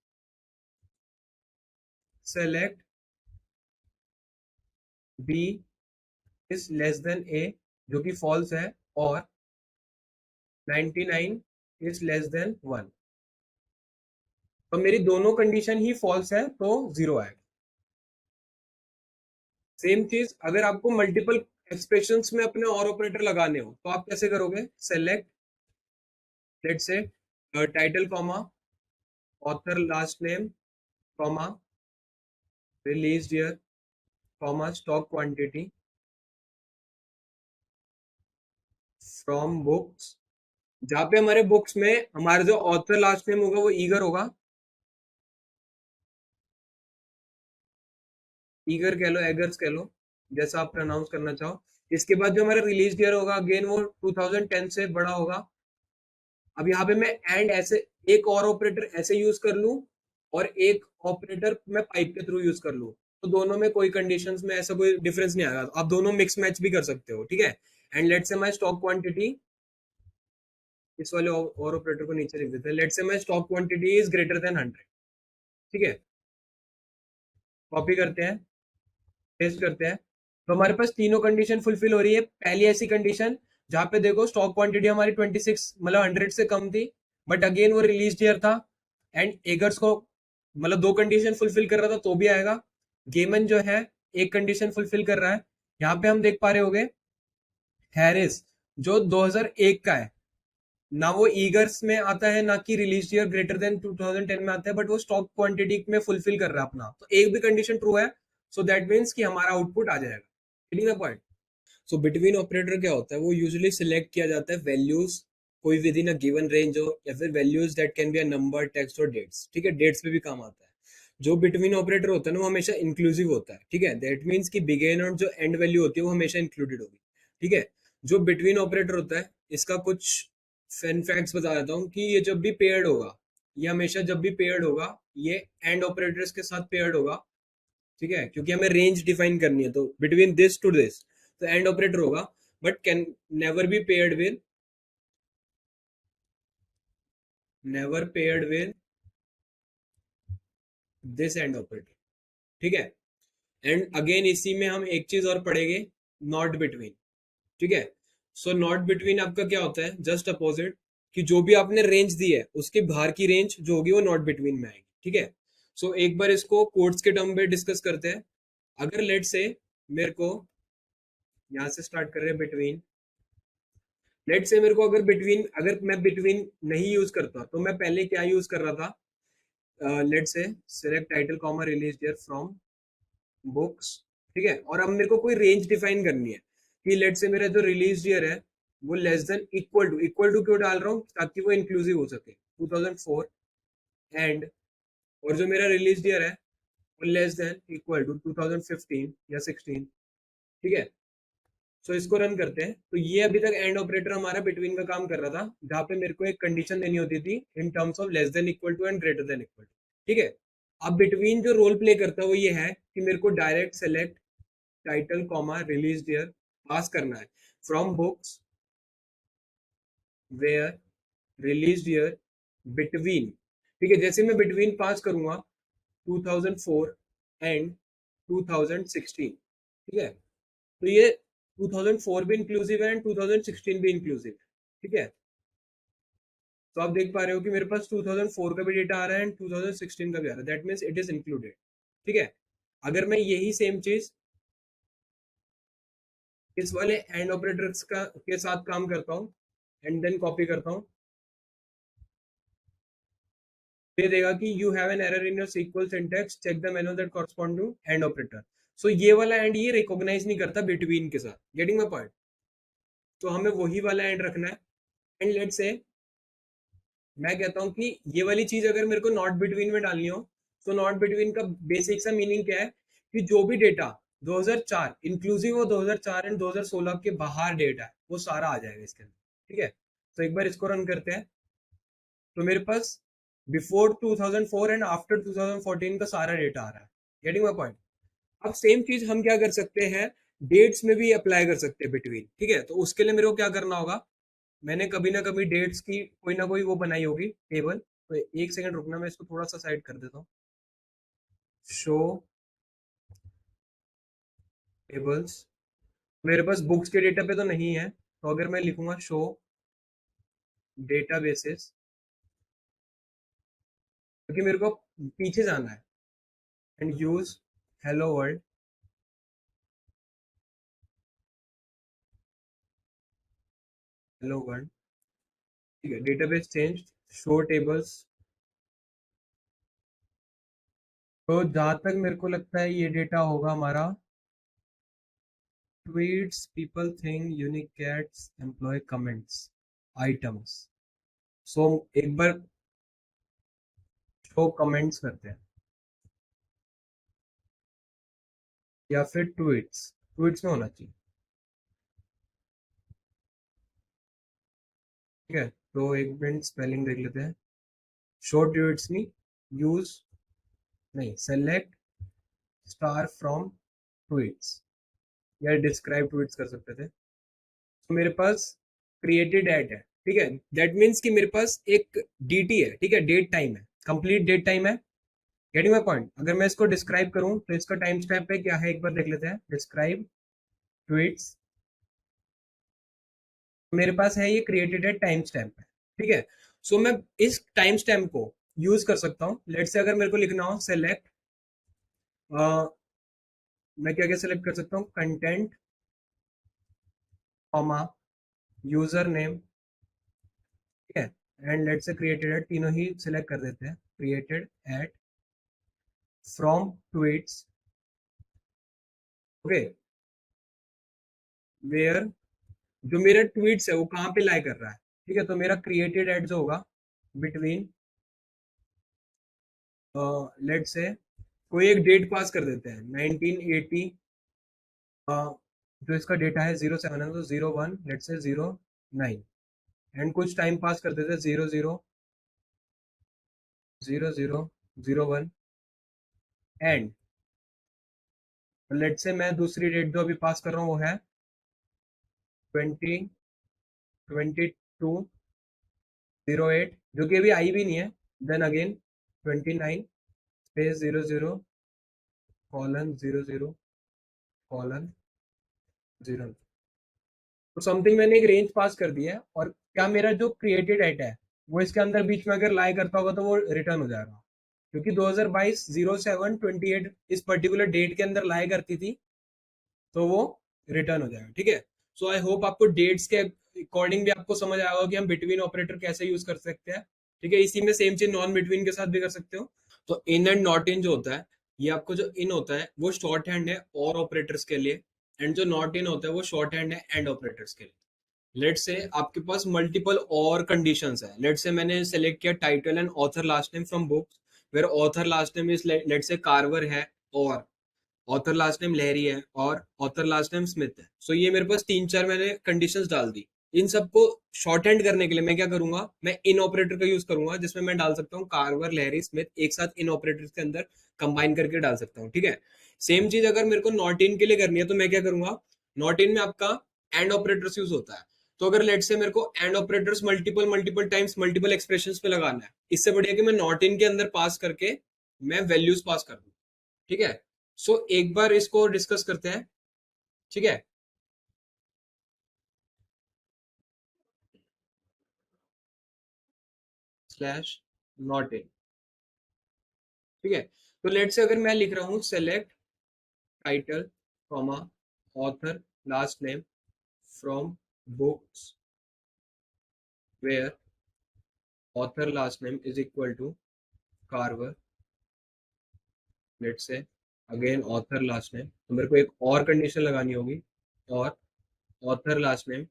select B is less than A, जो कि फॉल्स है, और 99 इज लेस देन 1, तो मेरी दोनों कंडीशन ही फॉल्स है तो 0 आएगा। सेम चीज अगर आपको मल्टीपल एक्सप्रेशंस में अपने और ऑपरेटर लगाने हो तो आप कैसे करोगे? Select let's say title comma author last name comma released year comma stock quantity from books, जहां पे हमारे बुक्स में हमारा जो ऑथर लास्ट नेम होगा वो ईगर होगा, ईगर कह लो, एगर्स कह लो, जैसा आप प्रोनाउंस करना चाहो। इसके बाद जो हमारा रिलीज ईयर होगा अगेन वो 2010 से बड़ा होगा। अब यहाँ पे मैं एंड ऐसे एक और ऑपरेटर ऐसे यूज कर लूं और एक ऑपरेटर मैं पाइप के थ्रू यूज कर लूं, तो दोनों में कोई कंडीशंस में ऐसा कोई डिफरेंस नहीं आएगा, आप दोनों मिक्स मैच भी कर सकते हो, ठीक है। एंड लेट्स से माय स्टॉक क्वांटिटी, इस वाले और ऑपरेटर को नीचे लिख देते हैं, let's say my stock quantity is greater then 100, ठीक है। कॉपी करते हैं, पेस्ट करते हैं, तो हमारे पास तीनों कंडीशन फुलफिल हो रही है। पहली ऐसी कंडीशन जहां पे देखो स्टॉक क्वांटिटी हमारी 26 मतलब 100 से कम थी, बट अगेन वो रिलीज ईयर था एंड एगर्स को मतलब दो कंडीशन फुलफिल कर रहा था तो भी आएगा। गेमन जो है एक कंडीशन फुलफिल कर रहा है। यहाँ पे हम देख पा रहे होंगे हैरिस जो 2001 का है, ना वो ईगर्स में आता है ना कि रिलीज ईयर ग्रेटर देन 2010 में आता है, बट वो स्टॉक क्वांटिटी में फुलफिल कर रहा है अपना, तो एक भी कंडीशन ट्रू है, सो दैट मीन्स कि हमारा आउटपुट आ जाएगा। Getting the point? So between operator क्या होता है, वो यूजुअली सिलेक्ट किया जाता है वैल्यूज कोई with in a given range हो, या फिर values that can be a number, text और डेट्स, ठीक है, डेट्स पे भी काम आता है। जो बिटवीन ऑपरेटर होता है ना वो हमेशा इंक्लूसिव होता है, ठीक है, दैट मीन्स कि बिगिन और जो एंड वैल्यू होती है वो हमेशा इंक्लूडेड होगी, ठीक है। जो बिटवीन ऑपरेटर होता है इसका कुछ फैन फैक्ट्स बता देता हूँ कि ये जब भी पेयर्ड होगा, ये हमेशा जब भी पेयर्ड होगा ये एंड ऑपरेटर्स के साथ पेयर्ड होगा, ठीक है, क्योंकि हमें रेंज डिफाइन करनी है, तो बिटवीन दिस टू दिस तो एंड ऑपरेटर होगा, but can never be paired with, never paired with this and operator, ठीक है। एंड अगेन इसी में हम एक चीज और पढ़ेंगे, नॉट बिटवीन, ठीक है। सो नॉट बिटवीन आपका क्या होता है, जस्ट अपोजिट, कि जो भी आपने रेंज दी है उसके बाहर की रेंज जो होगी वो नॉट बिटवीन में आएगी, ठीक है। सो एक बार इसको कोड्स के टर्म में डिस्कस करते हैं। अगर लेट से मेरे को यहाँ से स्टार्ट कर रहे हैं बिटवीन, लेट से मेरे को अगर बिटवीन, अगर मैं बिटवीन नहीं यूज करता तो मैं पहले क्या यूज कर रहा था, लेट से select title comma release year from books, ठीक है। और अब मेरे को कोई रेंज डिफाइन करनी है कि लेट से मेरा जो रिलीज ईयर है वो लेस देन इक्वल टू क्यों डाल रहा हूँ, ताकि वो इंक्लूसिव हो सके 2004 एंड, और जो मेरा रिलीज ईयर है वो लेस देन इक्वल टू 2015 या 16, ठीक है। सो इसको रन करते हैं, तो ये अभी तक एंड ऑपरेटर हमारा बिटवीन का काम कर रहा था, जहां पे मेरे को एक कंडीशन देनी होती थी in terms of less than equal to and greater than equal to, ठीक है। अब बिटवीन जो रोल प्ले करता है वो ये है कि मेरे को direct select title comma release year पास करना है from books where release year between, ठीक है। जैसे मैं बिटवीन पास करूंगा 2004 एंड 2016, ठीक है, तो ये 2004 भी इंक्लूसिव है एंड 2016 भी इंक्लूसिव है, ठीक है। तो आप देख पा रहे हो कि मेरे पास 2004 का भी डेटा आ रहा है एंड 2016 का भी आ रहा है, that means it is included, ठीक है। अगर मैं यही सेम चीज इस वाले एंड ऑपरेटर्स का के साथ काम करता हूँ एंड देन कॉपी करता हूँ, ये देगा कि you have an error in your sequel syntax, check the manual that correspond to and operator. So ये वाला एंड ये रिकॉग्नाइज नहीं करता बिटवीन के साथ, गेटिंग माय पॉइंट। तो हमें वही वाला एंड रखना है। एंड लेट्स से मैं कहता हूँ कि ये वाली चीज अगर मेरे को नॉट बिटवीन में डालनी हो, तो नॉट बिटवीन का बेसिक सा मीनिंग क्या है कि जो भी डेटा 2004 इंक्लूसिव वो 2004 एंड 2016 के बाहर डेटा है वो सारा आ जाएगा इसके अंदर। ठीक है, तो एक बार इसको रन करते हैं। तो मेरे पास बिफोर 2004 एंड आफ्टर 2014 का सारा डेटा आ रहा है, गेटिंग माय पॉइंट। अब सेम चीज हम क्या कर सकते हैं, डेट्स में भी अप्लाई कर सकते हैं बिटवीन। ठीक है, तो उसके लिए मेरे को क्या करना होगा, मैंने कभी ना कभी डेट्स की कोई ना कोई वो बनाई होगी टेबल। तो एक सेकंड रुकना, मैं इसको थोड़ा सा साइड कर देता हूँ। शो टेबल्स, मेरे पास बुक्स के डेटा पे तो नहीं है, तो अगर मैं लिखूंगा शो डेटाबेसेस, क्योंकि मेरे को पीछे जाना है, and use hello world, hello world. ठीक है, डेटाबेस चेंज, शो टेबल्स। तो जहां तक मेरे को लगता है ये डेटा होगा हमारा tweets, people think, unique cats, employ comments, items. So एक बार शो कमेंट्स करते हैं, या फिर ट्वीट्स, ट्वीट्स में होना चाहिए। ठीक है, तो एक मिनट स्पेलिंग देख लेते हैं। शो ट्वीट्स नहीं, यूज नहीं, सेलेक्ट स्टार फ्रॉम ट्वीट्स, या डिस्क्राइब ट्वीट्स कर सकते थे। तो मेरे पास क्रिएटेड एट है। ठीक है, दैट मीन्स कि मेरे पास एक डीटी है। ठीक है, डेट टाइम है, कंप्लीट डेट टाइम है, गेटिंग माय पॉइंट। अगर मैं इसको डिस्क्राइब करूं तो इसका टाइम स्टैम्प पे क्या है, एक बार देख लेते हैं। डिस्क्राइब ट्वीट्स, मेरे पास है ये क्रिएटेड एट टाइम स्टैम्प है। ठीक है, सो मैं इस टाइम स्टैम्प को यूज कर सकता हूँ। लेट से अगर मेरे को लिखना हो सेलेक्ट, मैं क्या क्या सेलेक्ट कर सकता हूँ, कंटेंट, कॉमा, यूजर नेम। ठीक है, and let say created at, तीनों ही सिलेक्ट कर देते हैं। Created at, from tweets, okay, where, जो मेरा ट्वीट्स है वो कहाँ पे लाई कर रहा है। ठीक है, तो मेरा क्रिएटेड एट जो होगा बिटवीन, लेट से कोई एक डेट पास कर देते हैं 1980, जो इसका डेटा है 07 है, तो 01, लेट से 09, एंड कुछ टाइम पास कर देते हैं 000001, एंड लेट से मैं दूसरी डेट जो अभी पास कर रहा हूँ वो है 202208, जो कि अभी आई भी नहीं है। Then again 29 space 00:00:0। तो समथिंग मैंने एक रेंज पास कर दिया है, और क्या मेरा जो क्रिएटेड एट है वो इसके अंदर बीच में अगर लाई करता होगा तो वो रिटर्न हो जाएगा, क्योंकि 2022 07/28 इस पर्टिकुलर डेट के अंदर लाई करती थी, तो वो रिटर्न हो जाएगा। ठीक है, सो आई होप आपको डेट्स के अकॉर्डिंग भी आपको समझ आएगा कि हम बिटवीन ऑपरेटर कैसे यूज कर सकते हैं। ठीक है, इसी में सेम चीज नॉन बिटवीन के साथ भी कर सकते हो। तो इन एंड नॉट इन जो होता है, ये आपको जो इन होता है वो शॉर्ट हैंड है और ऑपरेटर्स के लिए, एंड जो नॉट इन होता है वो शॉर्ट हैंड है एंड ऑपरेटर्स के लिए। लेट से आपके पास मल्टीपल और कंडीशंस है। लेट से मैंने सेलेक्ट किया title and author last name from books, where author last name is let say Carver है, और ऑथर लास्ट नेम लहरी है, or author last name Smith है। सो ये मेरे पास तीन चार मैंने कंडीशंस डाल दी। इन सबको शॉर्ट हैंड करने के लिए मैं क्या करूंगा, मैं इन ऑपरेटर का यूज करूंगा, जिसमें मैं डाल सकता हूँ कार्वर, लहरी, स्मिथ एक साथ इन ऑपरेटर्स के अंदर कंबाइन करके डाल सकता हूँ। ठीक है, सेम चीज अगर मेरे को नॉट इन के लिए करनी है तो मैं क्या करूंगा, नॉट इन में आपका एंड ऑपरेटर्स यूज होता है। तो अगर लेट से मेरे को and operators multiple multiple times multiple expressions पे लगाना है, इससे बढ़िया कि मैं नॉट इन के अंदर पास करके मैं वैल्यूज पास कर दूं। ठीक है, सो एक बार इसको डिस्कस करते हैं। ठीक है, स्लैश नॉट इन। ठीक है, तो लेट से अगर मैं लिख रहा हूं select title, comma, author last name from books where author last name is equal to Carver, let's say again author last name, तो मेरे को एक और कंडीशन लगानी होगी, और author last name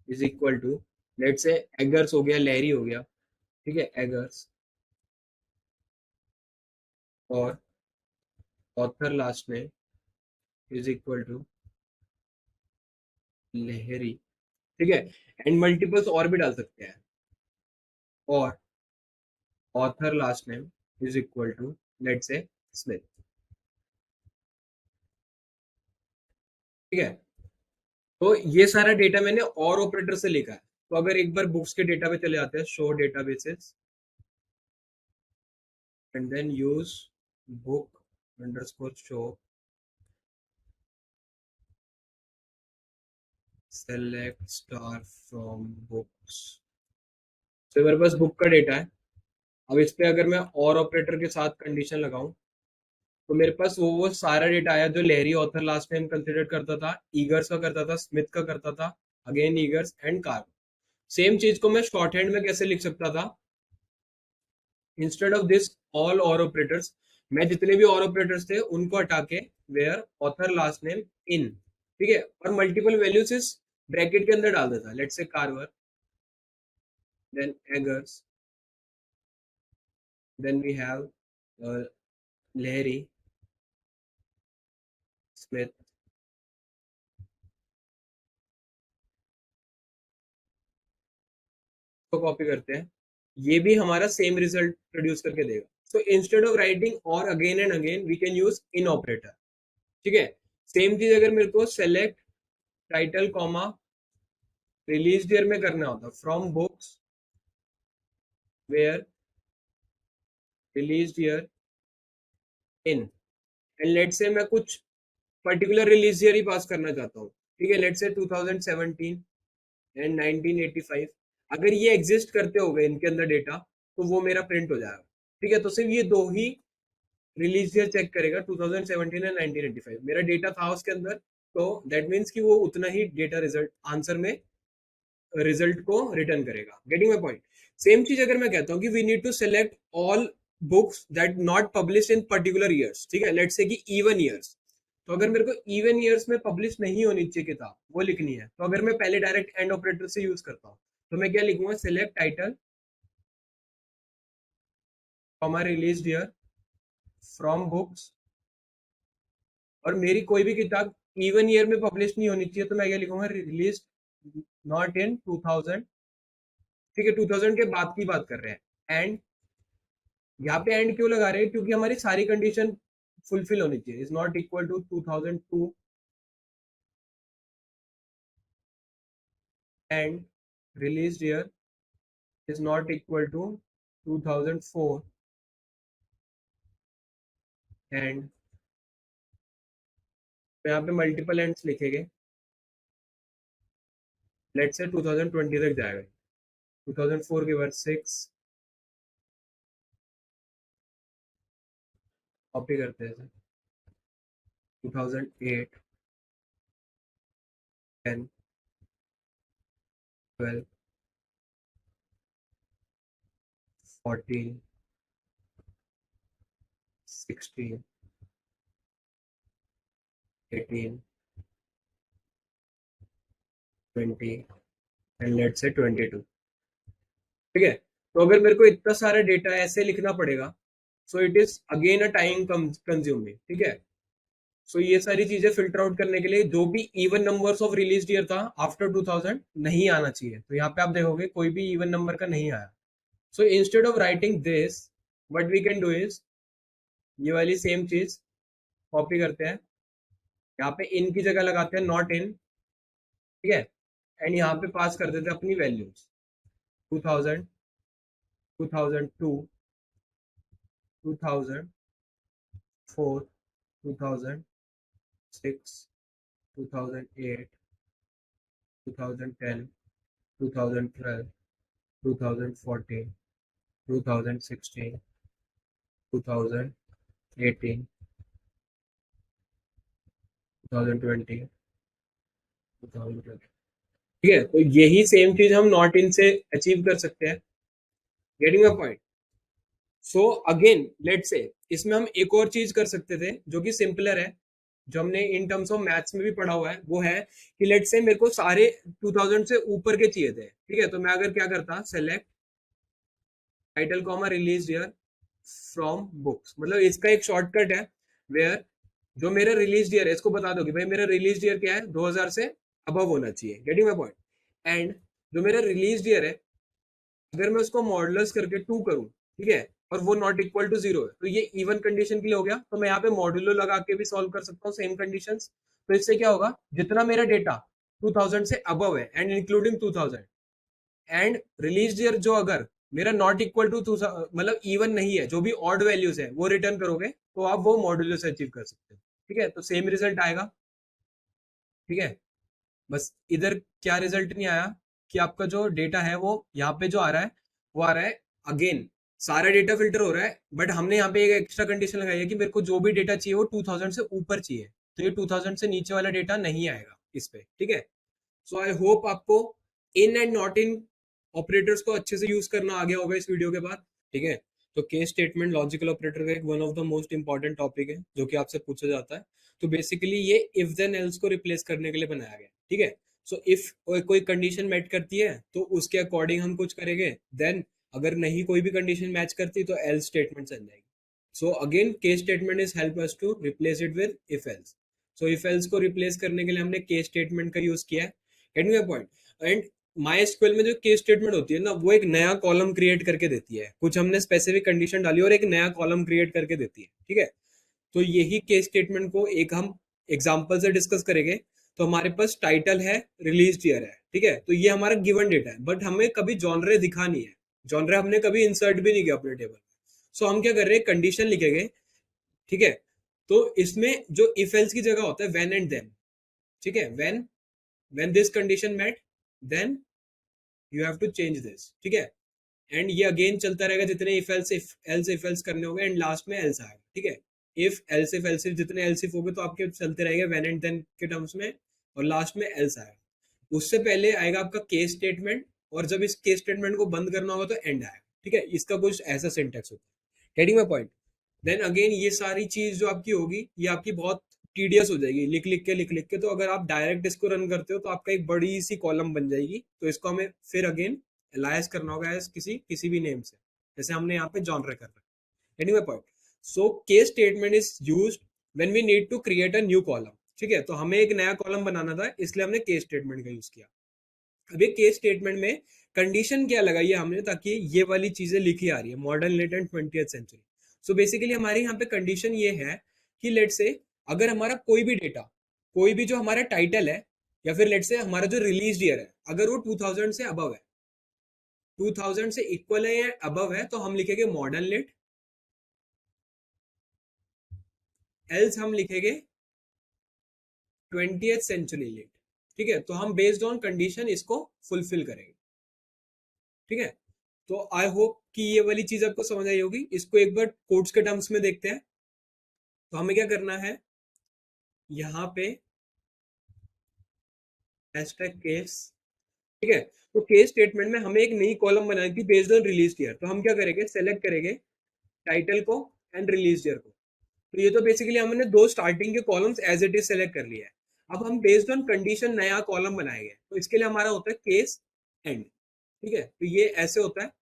is equal to let's say एगर्स हो गया, लहरी हो गया, ठीक है, एगर्स, और author last name is equal to लहरी, ठीक है, एंड मल्टीपल्स और भी डाल सकते हैं, और author last name is equal to let's say Smith, ठीक है। तो ये सारा डेटा मैंने और ऑपरेटर से लिखा है। तो अगर एक बार बुक्स के डेटा पे चले जाते हैं, show databases and then use book underscore show select star from books, तो मेरे पास बुक का डेटा है। अब इस पे अगर मैं और ऑपरेटर के साथ कंडीशन लगाऊं, तो मेरे पास वो सारा डेटा आया जो लहरी ऑथर लास्ट टाइम कंसिडर करता था, ईगर्स का करता था, स्मिथ का करता था, अगेन ईगर्स एंड कार। सेम चीज को मैं शॉर्ट हैंड में कैसे लिख सकता था, instead of this all or operators, मैं जितने भी और ऑपरेटर्स थे उनको हटा के where author last name in, ठीक है, और मल्टीपल वैल्यूज इस ब्रैकेट के अंदर डाल देता, let's say Carver, then Eggers, then we have Lahiri, Smith, को कॉपी करते हैं, ये भी हमारा सेम रिजल्ट प्रोड्यूस करके देगा। So instead of writing or again and again we can use in operator, ठीक है। सेम चीज अगर मेरे को select title comma release year में करना होता, from books where release year in, and let say मैं कुछ पर्टिकुलर रिलीज ईयर ही पास करना चाहता हूँ, ठीक है, लेट से 2017 एंड 1985, अगर ये एग्जिस्ट करते हो गए इनके अंदर डेटा, तो वो मेरा प्रिंट हो जाएगा, ठीक है। तो सिर्फ ये दो ही रिलीज ईयर चेक करेगा, 2017 एंड 1985 मेरा डेटा था उसके अंदर, तो दैट मीन्स कि वो उतना ही डेटा रिजल्ट आंसर में रिजल्ट को रिटर्न करेगा। Getting my point. सेम चीज अगर मैं कहता हूँ कि we need to select all books that not publish in particular years, ठीक है, लेट्स से कि इवन ईयर्स, तो अगर मेरे को इवन ईयर्स में पब्लिश नहीं होनी चाहिए किताब, वो लिखनी है, तो अगर मैं पहले डायरेक्ट एंड ऑपरेटर से यूज करता हूँ, तो मैं क्या लिखूंगा, select title comma release year from books, और मेरी कोई भी किताब इवन ईयर में पब्लिश नहीं होनी चाहिए, तो मैं क्या लिखूंगा, रिलीज नॉट इन 2000, ठीक है, 2000 के बाद की बात कर रहे हैं, एंड यहाँ पे एंड क्यों लगा रहे हैं, क्योंकि हमारी सारी कंडीशन फुलफिल होनी चाहिए, is not equal to 2002 and release year is not equal to 2004 and, तो यहाँ पे मल्टीपल एंड्स लिखेंगे, लेट से 2020 तक जाएगा, 2004 के बाद 6, कॉपी करते हैं 2008 10 12 14 16 18 20 एंड लेट से 22, ठीक है। तो अगर मेरे को इतना सारा डेटा ऐसे लिखना पड़ेगा, सो it is again a time consuming, ठीक है। सो ये सारी चीजें फिल्टर आउट करने के लिए जो भी even numbers of release year था आफ्टर 2000 नहीं आना चाहिए, तो यहाँ पे आप देखोगे कोई भी इवन नंबर का नहीं आया। So instead of writing this, what we can do is, ये वाली सेम चीज कॉपी करते हैं, यहाँ पे इन की जगह लगाते हैं नॉट इन, ठीक है, एंड यहाँ पे पास कर देते हैं अपनी वैल्यूज, 2000 2002 2004 2006 2008 2010 2012 2014 2016 2018 2020 ठीक है, तो यही सेम चीज हम नॉट इन से अचीव कर सकते हैं। Getting my point? So again let से इसमें हम एक और चीज कर सकते थे जो कि सिंपलर है, जो हमने इन टर्म्स ऑफ मैथ्स में भी पढ़ा हुआ है, वो है कि लेट से मेरे को सारे 2000 से ऊपर के चाहिए थे। ठीक है, तो मैं अगर क्या करता, select title comma release year from books, मतलब इसका एक शॉर्टकट है वेयर जो मेरा रिलीज ईयर है इसको बता दो कि भाई मेरा रिलीज ईयर क्या है, 2000 से अबव होना चाहिए। Getting my point? एंड जो मेरा रिलीज ईयर है, अगर मैं उसको मॉडुलस करके 2 करूं, ठीक है, और वो नॉट इक्वल टू 0 है, तो ये इवन कंडीशन के लिए हो गया, तो मैं यहाँ पे मॉड्यूलो लगा के भी सॉल्व कर सकता हूँ सेम कंडीशंस। तो इससे क्या होगा, जितना मेरा डेटा 2000 से अबव है and including 2000, and release year जो अगर मेरा नॉट इक्वल टू मतलब इवन नहीं है, जो भी ऑड वैल्यूज है वो रिटर्न करोगे, तो आप वो मॉड्यूलो से अचीव कर सकते हो। ठीक है, तो सेम रिजल्ट आएगा। ठीक है, बस इधर क्या रिजल्ट नहीं आया कि आपका जो डेटा है वो यहाँ पे जो आ रहा है, वो आ रहा है अगेन सारा डेटा फिल्टर हो रहा है, बट हमने यहाँ पे एक एक्स्ट्रा कंडीशन लगाई है कि मेरे को जो भी डेटा चाहिए वो 2000 से ऊपर चाहिए, तो ये 2000 से नीचे वाला डेटा नहीं आएगा इस पे। ठीक है, सो आई होप आपको in and not in operators को अच्छे से यूज करना आ गया होगा इस वीडियो के बाद। ठीक है, तो केस स्टेटमेंट लॉजिकल ऑपरेटर का एक one of the most important topic है जो कि आपसे पूछा जाता है। तो बेसिकली ये इफ देन एल्स को रिप्लेस करने के लिए बनाया गया। ठीक है, सो इफ कोई कंडीशन मैच करती है तो उसके अकॉर्डिंग हम कुछ करेंगे, देन अगर नहीं कोई भी कंडीशन मैच करती तो एल्स स्टेटमेंट चल जाएगी। So again case statement is help us to replace it with if else. So if else को रिप्लेस करने के लिए हमने केस स्टेटमेंट का यूज किया है। Getting my point? And my SQL में जो केस स्टेटमेंट होती है ना, वो एक नया कॉलम क्रिएट करके देती है, कुछ हमने स्पेसिफिक कंडीशन डाली और एक नया कॉलम क्रिएट करके देती है। ठीक है, तो यही केस स्टेटमेंट को एक हम एग्जांपल से डिस्कस करेंगे। तो हमारे पास टाइटल है, रिलीज ईयर है, ठीक है, तो ये हमारा गिवन डेटा है, बट हमें कभी जॉनरे दिखा नहीं है, जॉनरे हमने कभी इंसर्ट भी नहीं किया अपने टेबल में। सो हम क्या कर रहे हैं, कंडीशन लिखेंगे। ठीक है, तो इसमें जो इफ एल्स की जगह होता है व्हेन एंड देन। ठीक है, when this condition met, then you have to change this. ठीक है, एंड ये अगेन चलता रहेगा जितने इफ एल्स करने होंगे, एंड लास्ट में एल्स आएगा। ठीक है, इफ एल्स इफ जितने एल्स इफ होंगे तो आपके चलते रहेंगे व्हेन एंड देन के टर्म्स में, और लास्ट में एल्स आएगा। उससे पहले आएगा आपका केस स्टेटमेंट, और जब इस केस स्टेटमेंट को बंद करना होगा तो एंड आएगा। ठीक है, इसका कुछ ऐसा सिंटेक्स होता है। Getting my point? Then again ये सारी चीज जो आपकी होगी, ये आपकी बहुत टीडियस हो जाएगी लिख लिख के। तो अगर आप डायरेक्ट इसको रन करते हो तो आपका एक बड़ी सी कॉलम बन जाएगी, तो इसको हमें फिर अगेन एलाइज करना होगा एज किसी किसी भी नेम से, जैसे हमने यहाँ पे जॉनर कर रखा है। Anyway point, so case statement is used when we need to create a new column. ठीक है, तो हमें एक नया कॉलम बनाना था, इसलिए हमने केस स्टेटमेंट का यूज किया। अब ये केस स्टेटमेंट में कंडीशन क्या लगाई है हमने, ताकि ये वाली चीजें लिखी आ रही है modern late and 20th century. So basically हमारे यहाँ पे कंडीशन ये है कि लेट से अगर हमारा कोई भी डेटा, कोई भी जो हमारा टाइटल है, या फिर लेट से हमारा जो रिलीज ईयर है, अगर वो 2000 से अबव है, 2000 से इक्वल है या अबव है, तो हम लिखेंगे मॉडर्न लेट, एल्स हम लिखेंगे 20th सेंचुरी लेट। ठीक है, तो हम बेस्ड ऑन कंडीशन इसको फुलफिल करेंगे। ठीक है, तो आई होप कि ये वाली चीज आपको समझ आई होगी। इसको एक बार कोड्स के टर्म्स में देखते हैं। तो हमें क्या करना है, यहाँ पे हैशटैग केस। ठीक है, तो केस स्टेटमेंट में हमें एक नई कॉलम बनानी थी बेस्ड ऑन रिलीज ईयर। तो हम क्या करेंगे, सेलेक्ट करेंगे टाइटल को एंड रिलीज ईयर को। तो ये तो बेसिकली हमने दो स्टार्टिंग के columns as it is select कर लिया है। अब हम बेस्ड ऑन कंडीशन नया कॉलम बनाएंगे, तो इसके लिए हमारा होता है केस एंड। ठीक है, तो ये ऐसे होता है।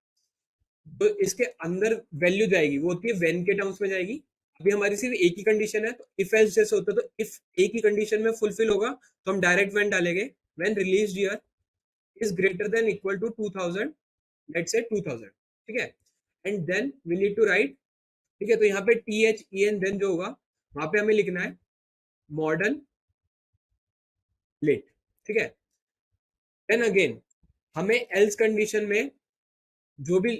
तो इसके अंदर वैल्यू जाएगी, वो होती है व्हेन के टर्म्स में जाएगी। अभी हमारी सिर्फ एक ही कंडीशन है, तो इफ एल्स जैसे होता है, तो इफ एक ही कंडीशन में फुलफिल होगा तो हम डायरेक्ट व्हेन डालेंगे, when release year is greater than equal to 2000, let's say 2000। ठीक है, and then we need to write. ठीक है, तो यहाँ पे T H E N then जो होगा, वहां पे हमें लिखना है मॉडर्न लेट। ठीक है, देन अगेन हमें एल्स कंडीशन में जो भी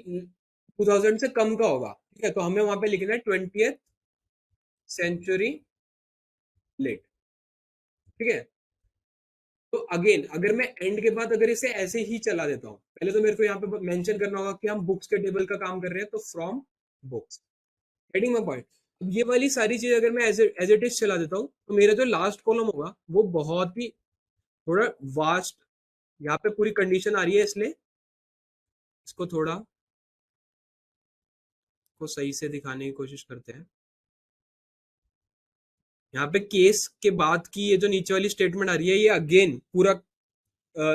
2000 से कम का होगा, ठीक है, तो हमें वहां पे लिखना है 20th सेंचुरी लेट। ठीक है, तो अगेन अगर मैं एंड के बाद अगर इसे ऐसे ही चला देता हूँ, पहले तो मेरे को यहाँ पे मेंशन करना होगा कि हम बुक्स के टेबल का काम कर रहे हैं, तो from books. Getting my point? अब ये वाली सारी चीज अगर मैं एज इट इज चला देता हूँ, तो मेरा जो लास्ट कॉलम होगा वो बहुत ही थोड़ा वास्ट, यहाँ पे पूरी कंडीशन आ रही है इसलिए इसको थोड़ा को सही से दिखाने की कोशिश करते हैं। यहाँ पे केस के बाद की ये जो नीचे वाली स्टेटमेंट आ रही है ये अगेन पूरा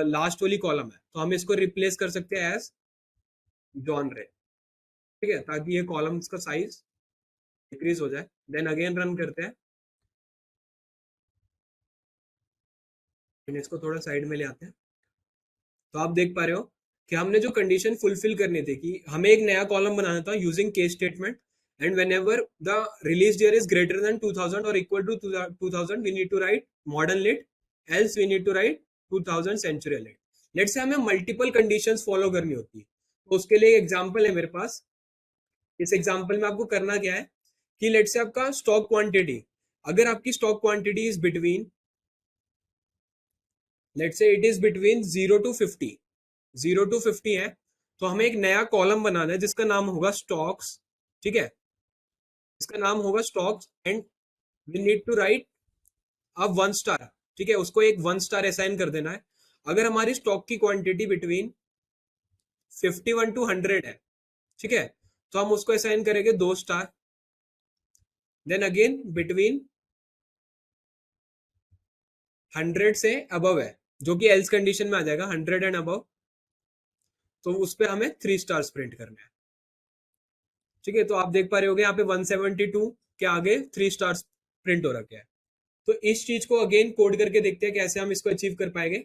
लास्ट वाली कॉलम है, तो हम इसको रिप्लेस कर सकते हैं एज जॉनरे, ठीक है, ताकि ये कॉलम्स का साइज डिक्रीज हो जाए। देन अगेन रन करते हैं, इसको थोड़ा साइड में ले आते हैं। तो आप देख पा रहे हो कि हमने जो कंडीशन फुलफिल करनी थी कि हमें एक नया कॉलम बनाना था using case statement, and whenever the release year is greater than 2000 और equal to 2000 we need to write modern lit, else we need to write 2000 century lit. Let's say हमें मल्टीपल कंडीशंस फॉलो करनी होती है, तो उसके लिए एग्जांपल है मेरे पास। इस एग्जांपल में आपको करना क्या है कि लेट्स से आपका स्टॉक क्वांटिटी, अगर आपकी stock quantity is between, let's say it is between 0 to 50, 0 to 50 है, तो हमें एक नया कॉलम बनाना है जिसका नाम होगा स्टॉक्स, ठीक है, इसका नाम होगा stocks, and we need to write अब 1 स्टार, ठीक है, उसको एक 1 स्टार असाइन कर देना है। अगर हमारी स्टॉक की क्वांटिटी बिटवीन 51 to 100 है, ठीक है, तो हम उसको असाइन करेंगे 2 स्टार। देन अगेन बिटवीन 100 से अबव है, जो कि एल्स कंडीशन में आ जाएगा 100 एंड अबव, तो उस पर हमें 3 स्टार्स प्रिंट करना है, ठीक है। तो आप देख पा रहे होगे यहाँ पे 172 के आगे 3 स्टार्स प्रिंट हो रखे हैं। तो इस चीज को अगेन कोड करके देखते हैं कैसे हम इसको अचीव कर पाएंगे,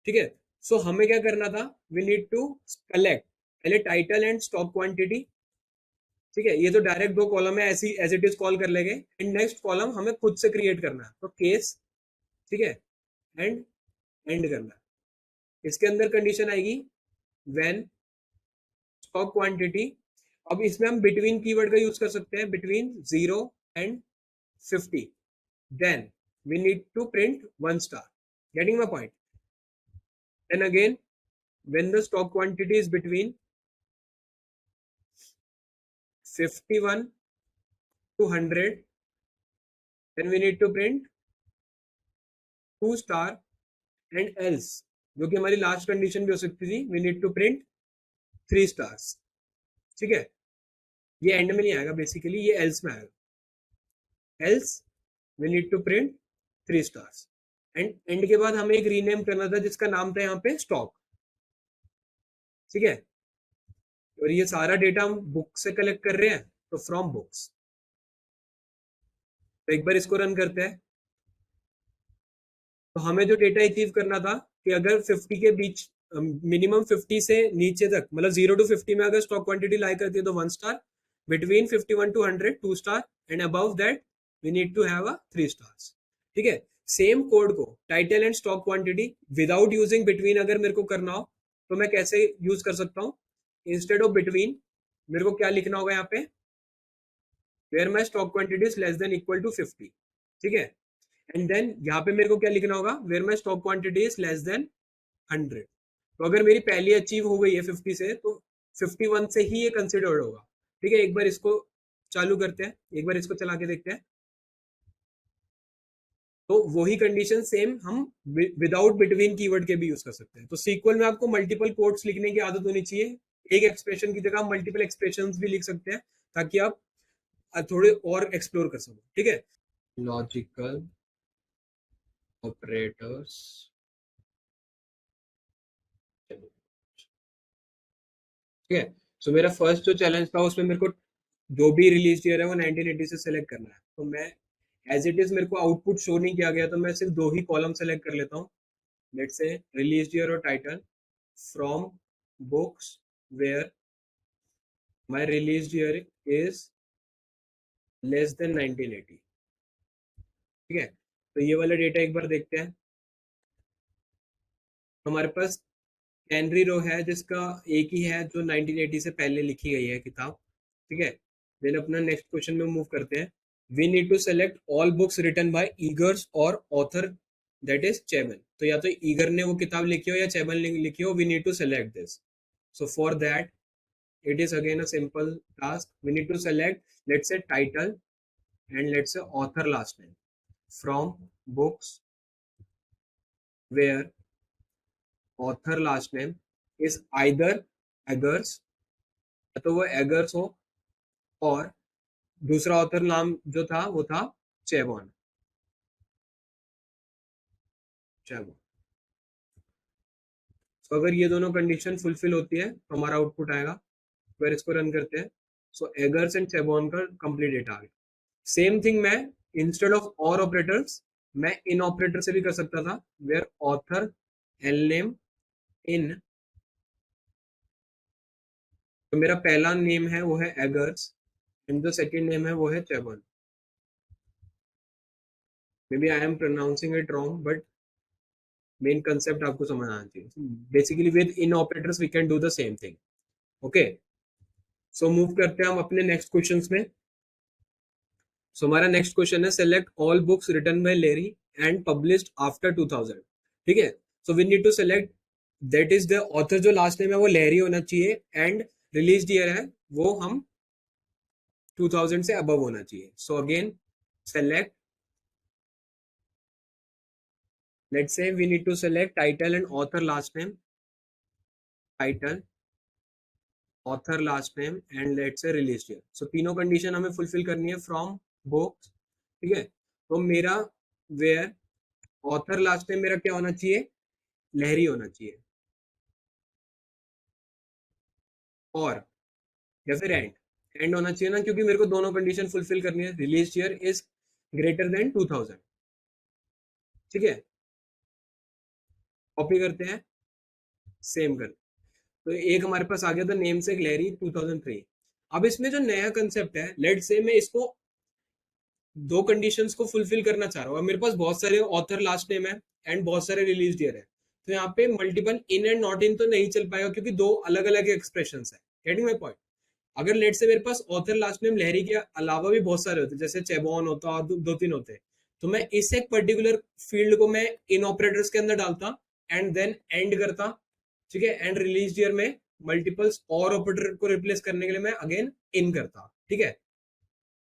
ठीक है। सो हमें क्या करना था, वी नीड टू कलेक्ट पहले टाइटल एंड स्टॉक क्वांटिटी, ठीक है, ये तो डायरेक्ट दो कॉलम है, ऐसी एज इट इज कॉल कर लेंगे, एंड नेक्स्ट कॉलम हमें खुद से क्रिएट करना है, तो केस, ठीक है, एंड एंड करना है। इसके अंदर कंडीशन आएगी व्हेन स्टॉक क्वांटिटी, अब इसमें हम बिटवीन कीवर्ड का यूज कर सकते हैं, between 0 and 50, then we need to print 1 star, getting my point? Then again when the stock quantity is between 51 to 100, then we need to print 2 star, and else, जो कि हमारी लास्ट कंडीशन भी हो सकती थी, we need to print 3 stars, ठीक है। ये एंड में नहीं आएगा, बेसिकली ये एल्स में आएगा, else we need to print 3 stars, and and के बाद हमें एक रीनेम करना था जिसका नाम था यहाँ पे स्टॉक, ठीक है। और ये सारा डेटा हम बुक से कलेक्ट कर रहे हैं, तो फ्रॉम बुक्स। तो एक बार इसको रन करते हैं, तो हमें जो डेटा अचीव करना था कि अगर 50 के बीच, मिनिमम 50 से नीचे तक, मतलब 0 to 50 में अगर स्टॉक क्वांटिटी लाई करती है तो 1 star, between 51 to 100 2 star, and above that we need to have a 3 stars, ठीक है। सेम कोड को title and stock quantity without using between अगर मेरे को करना हो तो मैं कैसे यूज कर सकता हूँ, इंस्टेड ऑफ बिटवीन मेरे को क्या लिखना होगा यहाँ पे, where my stock quantity is less than equal to 50, ठीक है, एंड देन यहाँ पे मेरे को क्या लिखना होगा, where my stock quantity is less than 100। तो अगर मेरी पहली अचीव हो गई है 50 से, तो 51 से ही ये कंसिडर्ड होगा, ठीक है। एक बार इसको चालू करते हैं, एक बार इसको चला के देखते हैं, तो वही कंडीशन सेम हम विदाउट बिटवीन कीवर्ड के भी यूज कर सकते हैं। तो सीक्वल में आपको मल्टीपल कोट्स लिखने की आदत होनी चाहिए, एक एक्सप्रेशन की जगह आप मल्टीपल एक्सप्रेशन भी लिख सकते हैं, ताकि आप थोड़े और एक्सप्लोर कर सको, ठीक है। लॉजिकल ऑपरेटर्स, ठीक है। सो मेरा फर्स्ट जो चैलेंज था उसमें मेरे को जो भी रिलीज ईयर है वो 1980 से सेलेक्ट करना है, तो मैं एज इट इज मेरे को आउटपुट शो नहीं किया गया, तो मैं सिर्फ दो ही कॉलम सेलेक्ट कर लेता हूँ, लेट्स से रिलीज ईयर और title, from books where my release year is less than 1980, ठीक है। तो ये वाला डेटा एक बार देखते हैं। हमारे पास कैनरी रो है जिसका एक ही है जो 1980 से पहले लिखी गई है किताब, ठीक है। देन अपना नेक्स्ट क्वेश्चन में मूव करते हैं। We need to select all books written by Eggers और ऑथर दैट इज चैबल, तो या तो ईगर ने वो किताब लिखी हो या चैबल ने लिखी हो, we need to select this. So for that it is again a simple task, we need to select, let's say title, and let's say author last name from books where author last name is either Eggers, या तो वो एगर्स हो, और दूसरा ऑथर नाम जो था वो था चेबॉन। चेबॉन। तो अगर ये दोनों कंडीशन फुलफिल होती है तो हमारा आउटपुट आएगा। फिर इसको रन करते हैं। सो एगर्स एंड चेबॉन का कंप्लीट डेटा आ गया। सेम थिंग मैं इंस्टेड ऑफ और ऑपरेटर्स मैं इन ऑपरेटर से भी कर सकता था, where author L name in, तो मेरा पहला नेम है वो है एगर्स एंड जो सेकंड नेम है वो है Chabon. May be I am pronouncing it wrong, but main concept आपको समझ आना चाहिए। Basically with in operators we can do the same thing. Okay, so move करते हैं हम अपने नेक्स्ट क्वेश्चंस में। सो हमारा नेक्स्ट क्वेश्चन है, select all books written by Larry and published after 2000। ठीक है, so we need to select that is the author, जो लास्ट नेम है वो लेरी होना चाहिए, एंड रिलीज ईयर है वो हम 2000 से अबव होना चाहिए। So again select, let's say we need to select title and author last name, title author last name and let's say release year. So तीनों कंडीशन हमें फुलफिल करनी है फ्रॉम बुक्स। ठीक है, तो मेरा वेयर ऑथर लास्ट नेम मेरा क्या होना चाहिए, लहरी होना चाहिए, और या फिर एंड, एंड होना चाहिए ना, क्योंकि मेरे को दोनों कंडीशन फुलफिल करनी है। Release year is greater than 2000। ठीक है, कॉपी करते हैं, सेम कर, तो एक हमारे पास आ गया था नेम से ग्लेरी 2003। अब इसमें जो नया कंसेप्ट है, लेट से मैं इसको दो कंडीशंस को फुलफिल करना चाह रहा हूँ। मेरे पास बहुत सारे ऑथर लास्ट नेम है एंड बहुत सारे रिलीज ईयर है, तो यहाँ पे multiple in and not in तो नहीं चल पाएगा, क्योंकि दो अलग अलग एक्सप्रेशन है। Getting my point? अगर लेट से मेरे पास ऑथर लास्ट नेम लहरी के अलावा भी बहुत सारे होते, जैसे चेबॉन होता और दो तीन होते, तो मैं इस एक पर्टिकुलर फील्ड को मैं इन ऑपरेटर्स के अंदर डालता एंड देन एंड करता। ठीक है, एंड रिलीज ईयर में मल्टीपल्स और ऑपरेटर को रिप्लेस करने के लिए मैं अगेन इन करता। ठीक है,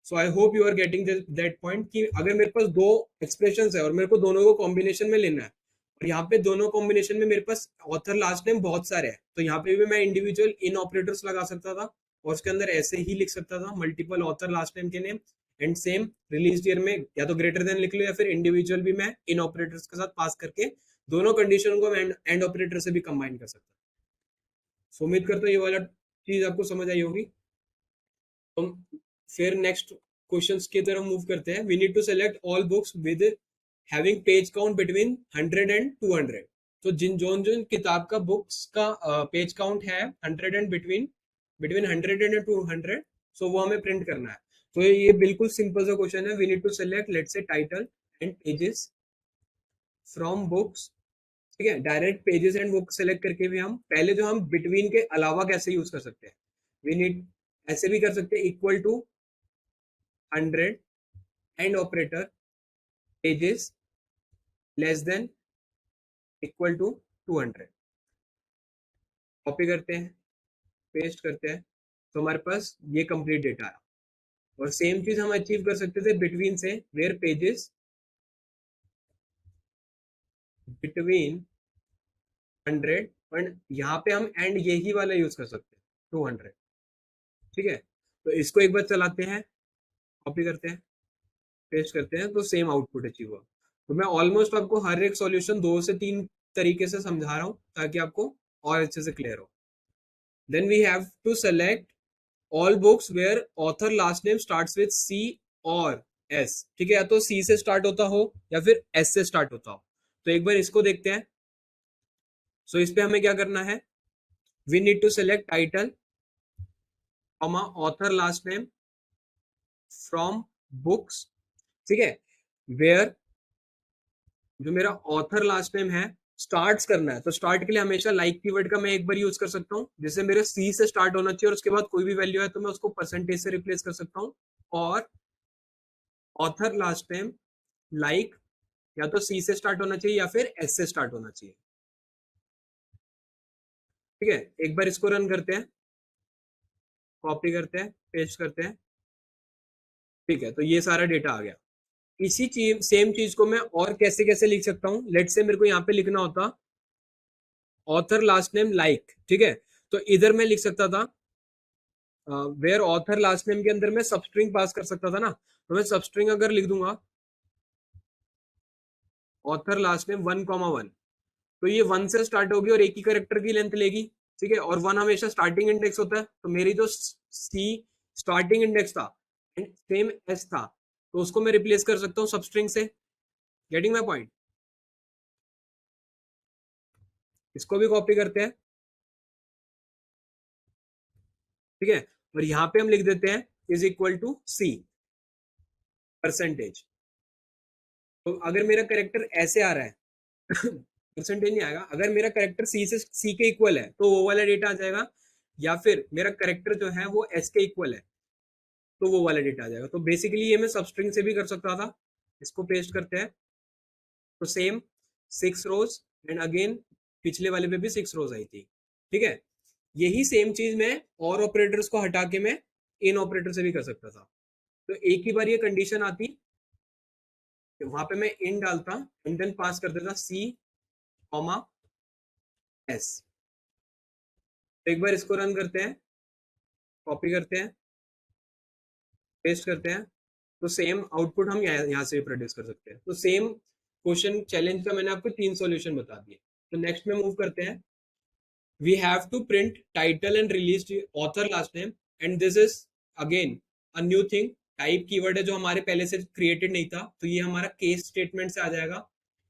so I hope you are getting that point कि अगर मेरे पास दो एक्सप्रेशन है और मेरे को दोनों को कॉम्बिनेशन में लेना है, और यहाँ पे दोनों कॉम्बिनेशन में मेरे पास ऑथर लास्ट नेम बहुत सारे हैं, तो यहाँ पे भी मैं इंडिविजुअल इन ऑपरेटर्स लगा सकता था और उसके अंदर ऐसे ही लिख सकता था मल्टीपल ऑथर लास्ट नेम के name, and same release year में या तो ग्रेटर देन लिख लो या फिर इंडिविजुअल भी मैं इन ऑपरेटर्स के साथ पास करके दोनों कंडीशन को एंड ऑपरेटर से भी कंबाइन कर सकता। सो उम्मीद करता हूँ ये वाला चीज आपको समझ आई होगी। तो फिर नेक्स्ट क्वेश्चंस की तरफ मूव करते हैं। We need to select all books with having page count between 100 and 200। तो जिन जोन जोन किताब का बुक्स का पेज काउंट है 100 एंड बिटवीन बिटवीन 100 एंड 200, सो वो हमें प्रिंट करना है। तो ये बिल्कुल सिंपल सा क्वेश्चन है। We need to select let's say title and pages from books. ठीक है, direct pages and book select करके भी हम पहले जो हम बिटवीन के अलावा कैसे यूज कर सकते हैं, वी नीड ऐसे भी कर सकते हैं, equal to 100 and operator pages less than equal to 200। Copy करते हैं, पेस्ट करते हैं, तो हमारे पास ये कंप्लीट डेटा आया। और सेम चीज हम अचीव कर सकते थे बिटवीन से, वेयर पेजेस बिटवीन 100, और यहाँ पे हम एंड यही वाला यूज कर सकते हैं 200। ठीक है, तो इसको एक बार चलाते हैं, कॉपी करते हैं, पेस्ट करते हैं, तो सेम आउटपुट अचीव हुआ। तो मैं ऑलमोस्ट आपको हर एक सॉल्यूशन 2 से 3 तरीके से समझा रहा हूँ ताकि आपको और अच्छे से क्लियर हो। Then we have to select all books where author last name starts with C और एस। ठीक है, या तो सी से स्टार्ट होता हो या फिर एस से स्टार्ट होता हो। तो एक बार इसको देखते हैं। सो इस पे हमें क्या करना है, we need to select title comma author last name from books. ठीक है, वेयर जो मेरा ऑथर लास्ट नेम है स्टार्ट्स करना है, तो स्टार्ट के लिए हमेशा लाइक कीवर्ड का मैं एक बार यूज कर सकता हूँ, जैसे मेरे सी से स्टार्ट होना चाहिए और उसके बाद कोई भी वैल्यू है तो मैं उसको परसेंटेज से रिप्लेस कर सकता हूँ। और ऑथर लास्ट नेम लाइक या तो सी से स्टार्ट होना चाहिए या फिर एस से स्टार्ट होना चाहिए। ठीक है, एक बार इसको रन करते हैं, कॉपी करते हैं, पेस्ट करते हैं। ठीक है, तो ये सारा डेटा आ गया। इसी चीज सेम चीज को मैं और कैसे कैसे लिख सकता हूँ, लेट से मेरे को यहाँ पे लिखना होता ऑथर लास्ट नेम लाइक, ठीक है, तो इधर मैं लिख सकता था वेयर ऑथर लास्ट नेम के अंदर मैं सबस्ट्रिंग पास कर सकता था ना, तो मैं सबस्ट्रिंग अगर लिख दूंगा ऑथर लास्ट नेम 1,1, तो ये 1 से स्टार्ट होगी और एक ही करेक्टर की लेंथ लेगी, ठीक है, और 1 हमेशा स्टार्टिंग इंडेक्स होता है, तो मेरी जो सी स्टार्टिंग इंडेक्स था एंड सेम एस था, तो उसको मैं रिप्लेस कर सकता हूँ सबस्ट्रिंग से। Getting my point? इसको भी कॉपी करते हैं, ठीक है, और यहाँ पे हम लिख देते हैं is equal to C percentage. तो अगर मेरा करेक्टर ऐसे आ रहा है परसेंटेज नहीं आएगा, अगर मेरा करेक्टर सी से सी के इक्वल है तो वो वाला डेटा आ जाएगा, या फिर मेरा करेक्टर जो है वो एस के इक्वल है तो वो वाला डेटा आ जाएगा। तो बेसिकली ये मैं सबस्ट्रिंग से भी कर सकता था। इसको पेस्ट करते हैं, तो सेम 6 रोज एंड अगेन पिछले वाले पे भी 6 रोज आई थी, ठीक है। यही सेम चीज मैं और ऑपरेटर्स को हटा के मैं इन ऑपरेटर से भी कर सकता था। तो एक ही बार ये कंडीशन आती, वहां पे मैं इन डालता एंड देन पास कर देता सी कॉमा एस। एक बार इसको रन करते हैं, कॉपी करते हैं, पेस्ट करते हैं, तो सेम आउटपुट हम यहाँ से भी प्रोड्यूस कर सकते हैं। तो सेम क्वेश्चन चैलेंज का मैंने आपको 3 सॉल्यूशन बता दिए। तो नेक्स्ट में मूव करते हैं। We have to print title and release author last name, and this is again a new thing, type keyword है जो हमारे पहले से क्रिएटेड नहीं था, तो ये हमारा केस स्टेटमेंट से आ जाएगा।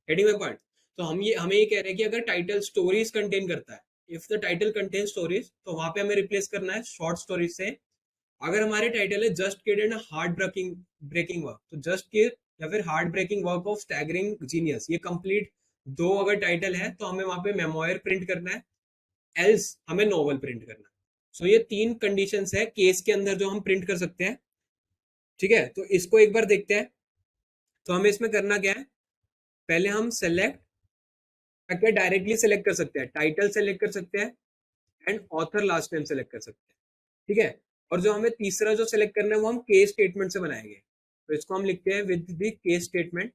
हेडिंग में पॉइंट, तो हमें ये कह रहे हैं कि अगर टाइटल स्टोरीज कंटेन करता है, if the title contain stories, तो वहां पे हमें रिप्लेस करना है शॉर्ट स्टोरीज से। अगर हमारे टाइटल है just kid and hard breaking breaking work, तो जस्ट किड या फिर hard breaking work of staggering genius, ये कंप्लीट दो अगर टाइटल है तो हमें वहां पे मेमोयर प्रिंट करना है, एल्स हमें नोवेल प्रिंट करना है। सो ये 3 कंडीशंस है केस के अंदर जो हम प्रिंट कर सकते हैं, ठीक है। तो इसको एक बार देखते हैं। तो हमें इसमें करना क्या है, पहले हम सेलेक्ट क्या डायरेक्टली सेलेक्ट कर सकते हैं, टाइटल सेलेक्ट कर सकते हैं and author last name select कर सकते हैं, ठीक है। और जो हमें तीसरा जो सेलेक्ट करना है वो हम केस स्टेटमेंट से बनाएंगे, तो इसको हम लिखते हैं with the case statement,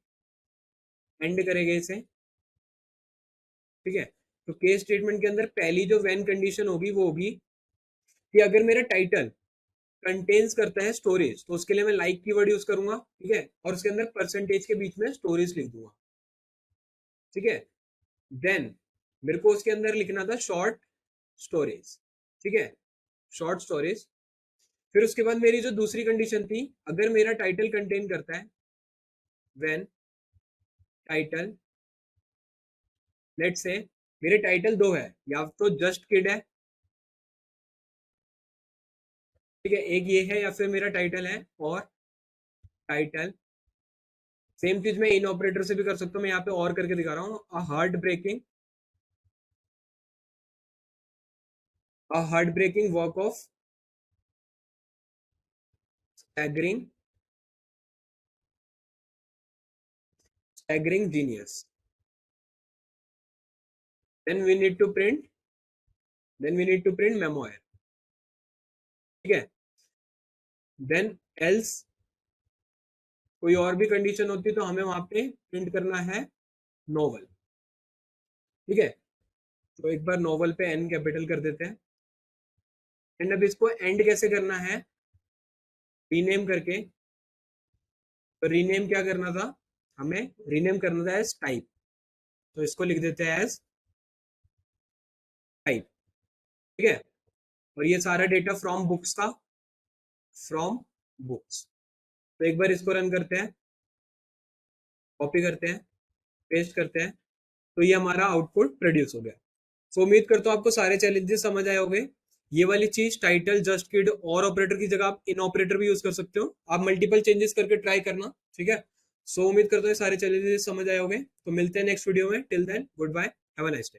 and करेंगे इसे, ठीक है। तो केस स्टेटमेंट के अंदर पहली जो व्हेन कंडीशन होगी वो होगी कि अगर मेरा टाइटल कंटेन्स करता है स्टोरेज, तो उसके लिए मैं लाइक कीवर्ड यूज करूंगा, ठीक है, और उसके अंदर परसेंटेज के बीच में स्टोरेज लिख दूंगा, ठीक है। देन मेरे को उसके अंदर लिखना था शॉर्ट स्टोरेज, ठीक है, शॉर्ट स्टोरेज। फिर उसके बाद मेरी जो दूसरी कंडीशन थी, अगर मेरा टाइटल कंटेन करता है व्हेन टाइटल, लेट्स से मेरे टाइटल दो है, या तो जस्ट किड है, ठीक है, एक ये है, या फिर मेरा टाइटल है और टाइटल। सेम चीज मैं इन ऑपरेटर से भी कर सकता हूँ, मैं यहाँ पे और करके दिखा रहा हूँ, a hard breaking work of staggering genius, then we need to print memoir, ठीक है। देन एल्स कोई और भी कंडीशन होती तो हमें वहां पे प्रिंट करना है नोवेल, ठीक है। तो एक बार नोवेल पे एन कैपिटल कर देते हैं, एंड अब इसको एंड कैसे करना है, रीनेम करके। तो रीनेम क्या करना था, हमें रीनेम करना था एज टाइप, तो इसको लिख देते हैं एज टाइप, ठीक है। और ये सारा डेटा फ्रॉम बुक्स था, फ्रॉम बुक्स। तो एक बार इसको रन करते हैं, कॉपी करते हैं, पेस्ट करते हैं, तो ये हमारा आउटपुट प्रोड्यूस हो गया। तो उम्मीद करता हूँ आपको सारे चैलेंजेस समझ आए होंगे। ये वाली चीज टाइटल जस्ट किड और ऑपरेटर की जगह आप इन ऑपरेटर भी यूज कर सकते हो, आप मल्टीपल चेंजेस करके ट्राई करना, ठीक है। सो उम्मीद करता हूँ सारे चैलेंजेस समझ आए होंगे। तो मिलते हैं नेक्स्ट वीडियो में, till then goodbye, have a nice day.